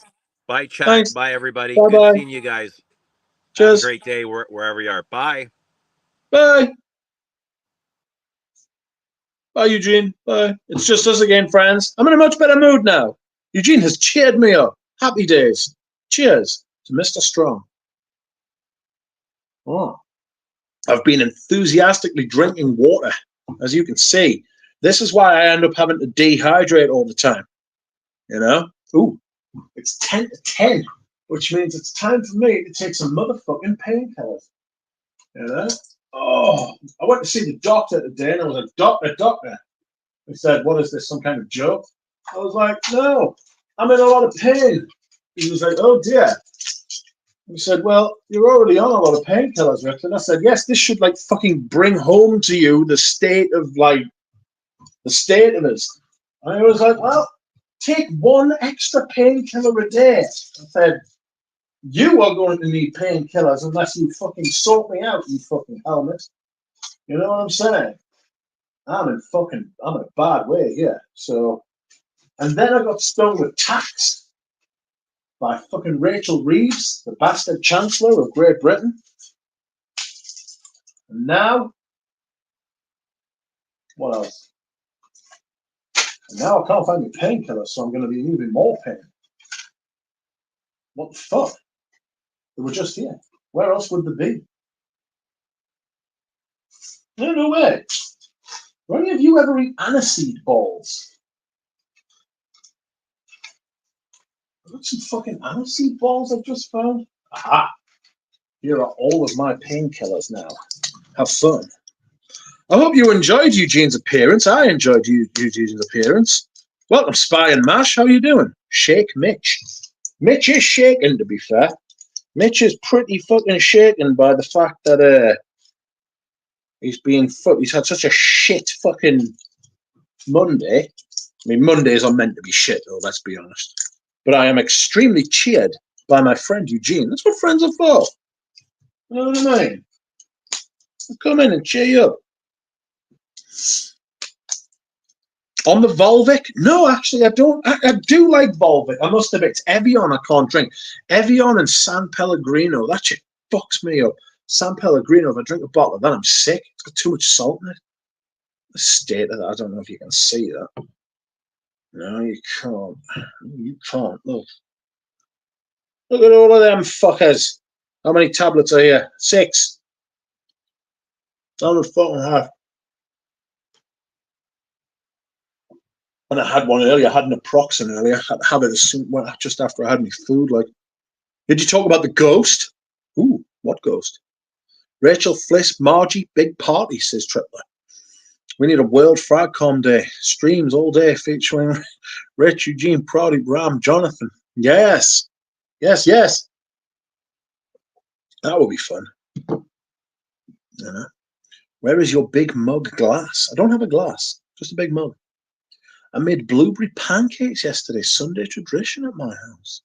Bye, chat. Thanks. Bye, everybody. Bye Good bye. seeing you guys. Have a Cheers. great day wherever you are. Bye. Bye. Bye, Eugene. Bye. It's just us again, friends. I'm in a much better mood now. Eugene has cheered me up. Happy days. Cheers to Mr. Strong. Oh. I've been enthusiastically drinking water, as you can see. This is why I end up having to dehydrate all the time. You know? Ooh, it's 10 to 10, which means it's time for me to take some motherfucking painkillers. You know? Oh, I went to see the doctor today, and I was like, doctor. He said, what is this, some kind of joke? I was like, no, I'm in a lot of pain. He was like, oh dear. He said, well, you're already on a lot of painkillers, Rick. And I said, yes, this should like fucking bring home to you the state of this. And he was like, well, take one extra painkiller a day. I said, you are going to need painkillers unless you fucking sort me out, you fucking helmet. You know what I'm saying? I'm in a bad way here. So, and then I got stung with tax by fucking Rachel Reeves, the bastard Chancellor of Great Britain. And now, what else? And now I can't find the painkiller, so I'm going to be in even more pain. What the fuck? They were just here. Where else would they be? No way. Do any of you ever eat aniseed balls? I've got some fucking aniseed balls I've just found. Aha! Here are all of my painkillers now. Have fun. I hope you enjoyed Eugene's appearance. I enjoyed Eugene's appearance. Welcome, Spy and Mash. How are you doing? Shake Mitch. Mitch is shaken, to be fair. Mitch is pretty fucking shaken by the fact that he's had such a shit fucking Monday. I mean, Mondays are meant to be shit, though, let's be honest. But I am extremely cheered by my friend Eugene. That's what friends are for. You know what I mean? Come in and cheer you up. On the Volvic? No, actually, I don't. I do like Volvic. I must admit, it's Evian I can't drink. Evian and San Pellegrino, that shit fucks me up. San Pellegrino, if I drink a bottle of that, I'm sick. It's got too much salt in it. The state of that, I don't know if you can see that. No, you can't. You can't. Look. Look at all of them fuckers. How many tablets are here? 6. How the fucking have. And I had one earlier. I had an naproxen earlier. I had to have it as soon, just after I had my food. Like, did you talk about the ghost? Ooh, what ghost? Rachel Fliss, Margie, big party, says Tripler. We need a World Fragcom Day. Streams all day featuring Rich, Eugene, Proudy, Ram, Jonathan. Yes. Yes, yes. That would be fun. You know? Where is your big mug glass? I don't have a glass, just a big mug. I made blueberry pancakes yesterday, Sunday tradition at my house.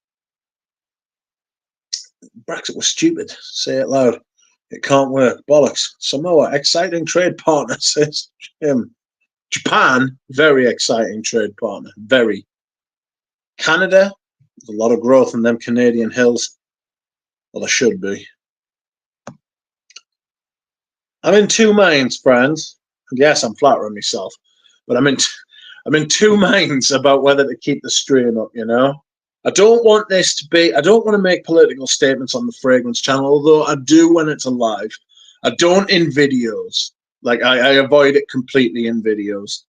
Brexit was stupid. Say it loud. It can't work. Bollocks. Samoa, exciting trade partner, says Jim. Japan, very exciting trade partner. Very. Canada, there's a lot of growth in them Canadian hills. Well, there should be. I'm in two minds, friends. And yes, I'm flattering myself, but I'm in two minds about whether to keep the stream up, you know? I don't want this to be, I don't want to make political statements on the Fragrance channel, although I do when it's alive. I don't in videos. Like, I avoid it completely in videos.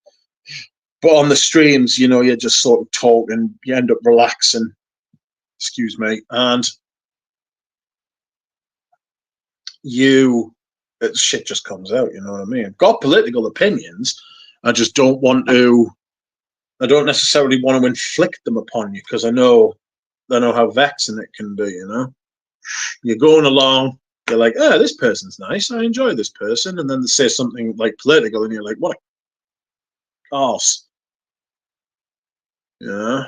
But on the streams, you know, you just sort of talk and you end up relaxing. Excuse me. And shit just comes out, you know what I mean? I've got political opinions. I just don't want to, I don't necessarily want to inflict them upon you because I know how vexing it can be, you know? You're going along, you're like, oh, this person's nice, I enjoy this person, and then they say something like political, and you're like, what a arse. Yeah.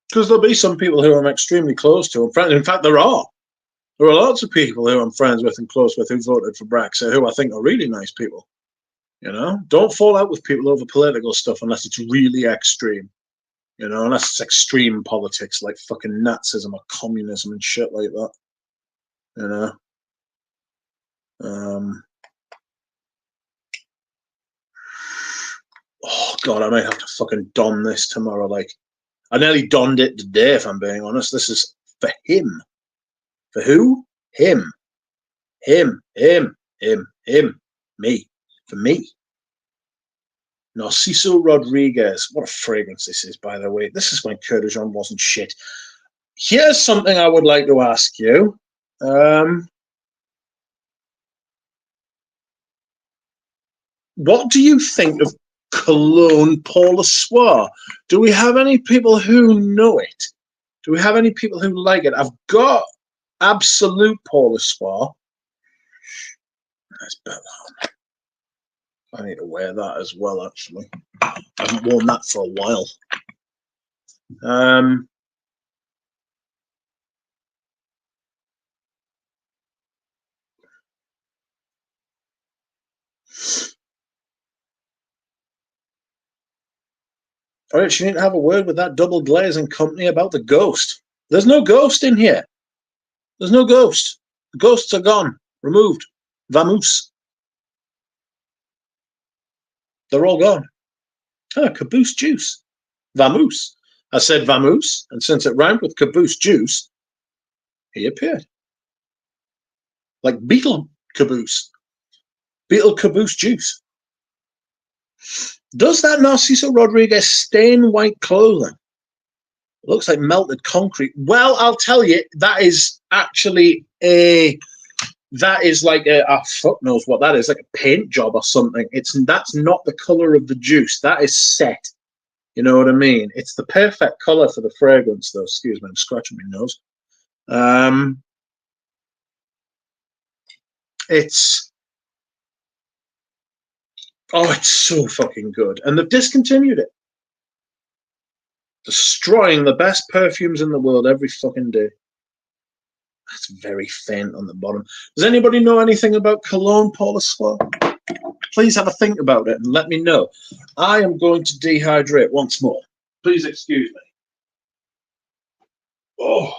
Because there'll be some people who I'm extremely close to. In fact, there are. There are lots of people who I'm friends with and close with who voted for Brexit who I think are really nice people. You know? Don't fall out with people over political stuff unless it's really extreme. You know, unless it's extreme politics like fucking Nazism or communism and shit like that. You know? Oh, God, I might have to fucking don this tomorrow. Like, I nearly donned it today, if I'm being honest. This is for him. For who? Him. Him. Me. For me. Narciso Rodriguez. What a fragrance this is, by the way. This is when Eugen wasn't shit. Here's something I would like to ask you. What do you think of Cologne Paul Soir? Do we have any people who know it? Do we have any people who like it? I've got Absolute Paul Soir. That's better. I need to wear that as well, actually. I haven't worn that for a while. All right, you need to have a word with that double glazing company about the ghost. There's no ghost in here. There's no ghost. The ghosts are gone, removed. Vamoose. They're all gone. Ah, caboose juice. Vamoose. I said vamoose, and since it rhymed with caboose juice, he appeared. Like beetle caboose. Beetle caboose juice. Does that Narciso Rodriguez stain white clothing? It looks like melted concrete. Well, I'll tell you, that is actually that is like fuck knows what that is, like a paint job or something. That's not the color of the juice. That is set. You know what I mean? It's the perfect color for the fragrance, though. Excuse me, I'm scratching my nose. It's so fucking good, and they've discontinued it. Destroying the best perfumes in the world every fucking day. That's very faint on the bottom. Does anybody know anything about Cologne Paul Soir? Please have a think about it and let me know. I am going to dehydrate once more. Please excuse me. Oh.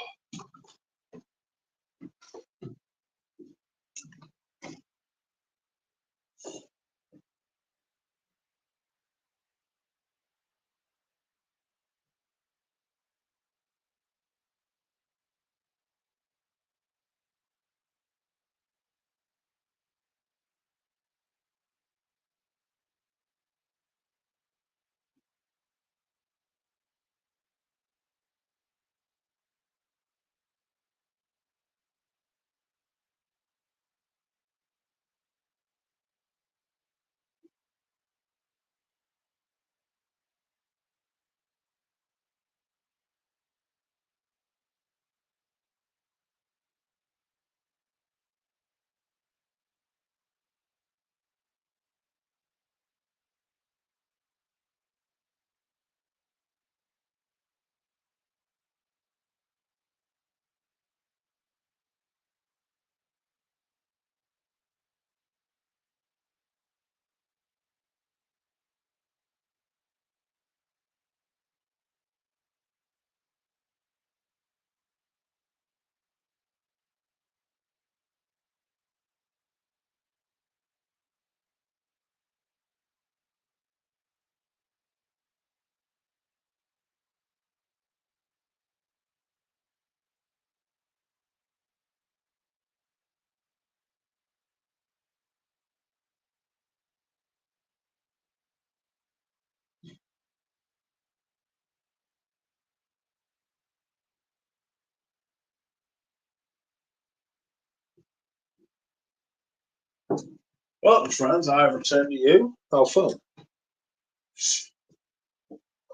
Well, friends, I have returned to you. How fun.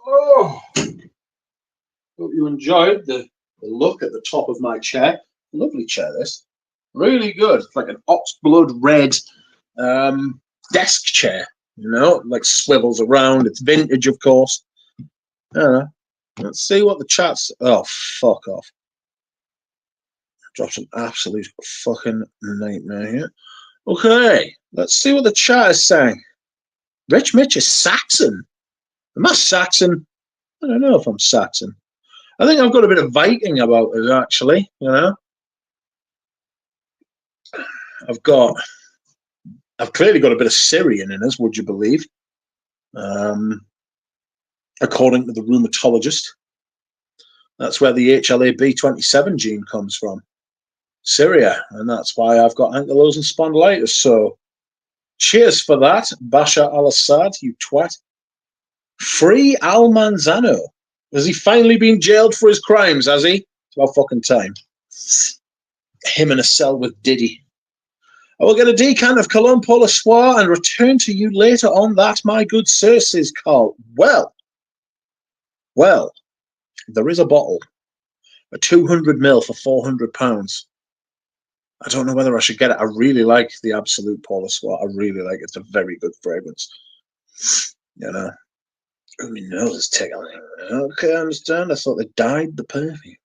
Oh, hope you enjoyed the look at the top of my chair. Lovely chair, this. Really good. It's like an oxblood red desk chair, you know, like swivels around. It's vintage, of course. I don't know. Let's see what the chat's. Oh, fuck off. Dropped an absolute fucking nightmare here. Okay, let's see what the chat is saying. Rich Mitch is Saxon. Am I Saxon? I don't know if I'm Saxon. I think I've got a bit of Viking about it, actually. You know, I've clearly got a bit of Syrian in us. Would you believe? According to the rheumatologist, that's where the HLA-B27 gene comes from, Syria, and that's why I've got ankylosing spondylitis. So, cheers for that, Bashar al-Assad, you twat. Free Al Manzano. Has he finally been jailed for his crimes, has he? It's about fucking time. Him in a cell with Diddy. I will get a decant of Cologne Paul Soir and return to you later on that, my good sir, says Carl. Well, there is a bottle. A 200ml for £400. I don't know whether I should get it. I really like the Absolute Paul Soir. I really like it. It's a very good fragrance. You know. Oh, my nose is tickling. Okay, I understand. I thought they dyed the perfume.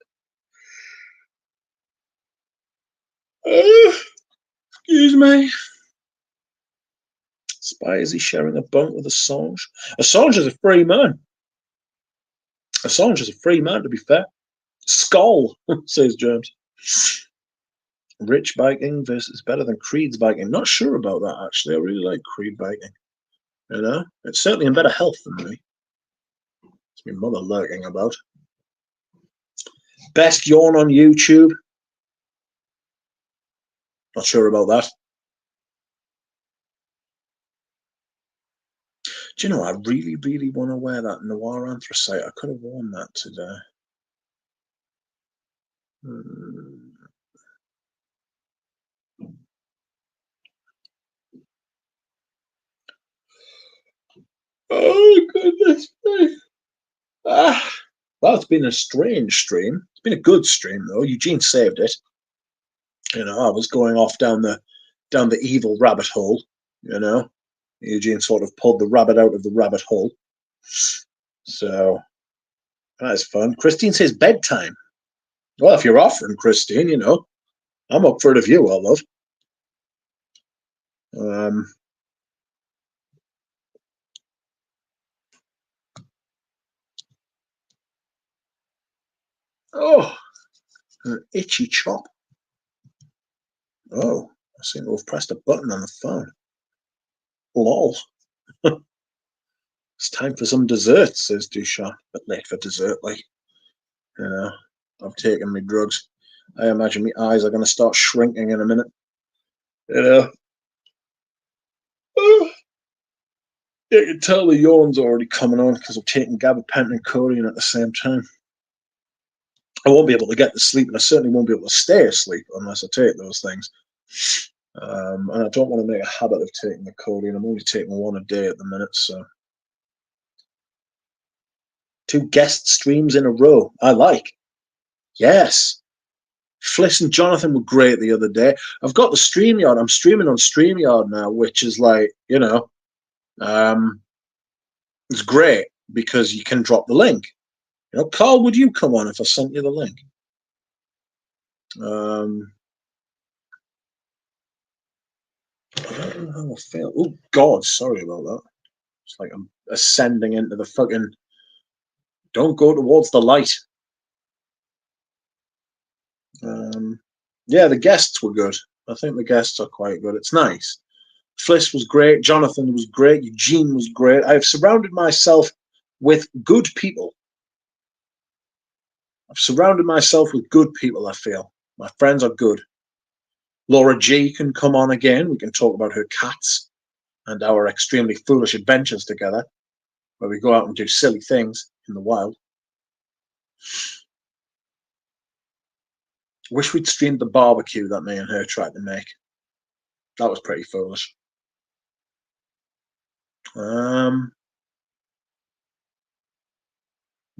Excuse me. Spy, is he sharing a bunk with Assange? Assange is a free man. Assange is a free man, to be fair. Skull, says James. Rich biking versus better than Creed's biking. Not sure about that, actually. I really like Creed biking. You know? It's certainly in better health than me. It's my mother lurking about. Best yawn on YouTube. Not sure about that. Do you know, I really, really want to wear that Noir Anthracite. I could have worn that today. Oh, goodness me. Well, it's been a strange stream. It's been a good stream, though. Eugene saved it. You know, I was going off down the evil rabbit hole, you know. Eugene sort of pulled the rabbit out of the rabbit hole. So, that's fun. Christine says bedtime. Well, if you're offering, Christine, you know, I'm up for it if you are, love. Oh, an itchy chop. Oh, I seem to have pressed a button on the phone. Lol. It's time for some dessert, says Duchamp. But late for dessert, like. You know, I've taken my drugs. I imagine my eyes are going to start shrinking in a minute. You know. Oh, you can tell the yawn's already coming on because I'm taking gabapentin and codeine at the same time. I won't be able to get to sleep, and I certainly won't be able to stay asleep unless I take those things. And I don't want to make a habit of taking the codeine. I'm only taking one a day at the minute, so. 2 guest streams in a row. I like. Yes. Fliss and Jonathan were great the other day. I've got the StreamYard. I'm streaming on StreamYard now, which is like, you know, it's great because you can drop the link. You know, Carl, would you come on if I sent you the link? I don't know how I feel. Oh, God, sorry about that. It's like I'm ascending into the fucking... Don't go towards the light. Yeah, the guests were good. I think the guests are quite good. It's nice. Fliss was great. Jonathan was great. Eugene was great. I've surrounded myself with good people. I've surrounded myself with good people, I feel. My friends are good. Laura G can come on again. We can talk about her cats and our extremely foolish adventures together, where we go out and do silly things in the wild. Wish we'd streamed the barbecue that me and her tried to make. That was pretty foolish.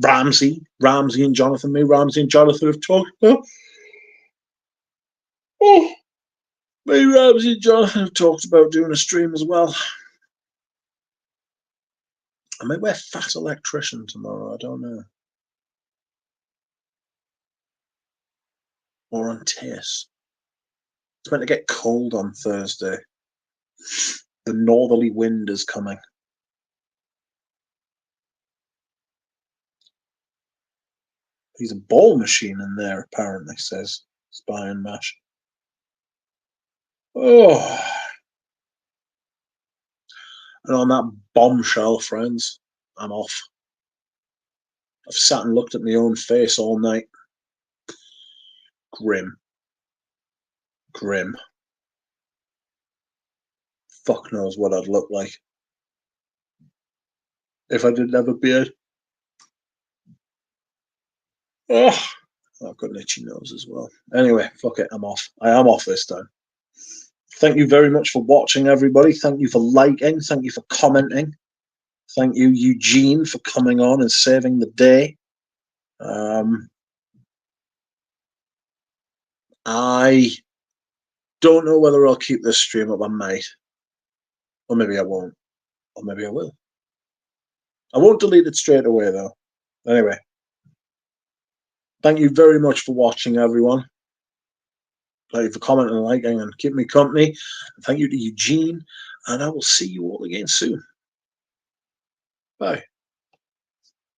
Ramsey and Jonathan. Ramsey and Jonathan have talked about. Oh, Ramsey and Jonathan have talked about doing a stream as well. I might wear Fat Electrician tomorrow. I don't know. Or on Taste. It's meant to get cold on Thursday. The northerly wind is coming. He's a ball machine in there, apparently, says Spy and Mash. Oh. And on that bombshell, friends, I'm off. I've sat and looked at my own face all night. Grim. Fuck knows what I'd look like if I didn't have a beard. Oh, I've got an itchy nose as well. Anyway, fuck it, I'm off. I am off this time. Thank you very much for watching, everybody. Thank you for liking. Thank you for commenting. Thank you, Eugene, for coming on and saving the day. I don't know whether I'll keep this stream up. I might. Or maybe I won't. Or maybe I will. I won't delete it straight away, though. Anyway. Thank you very much for watching, everyone. Thank you for commenting and liking and keeping me company. And thank you to Eugene. And I will see you all again soon. Bye.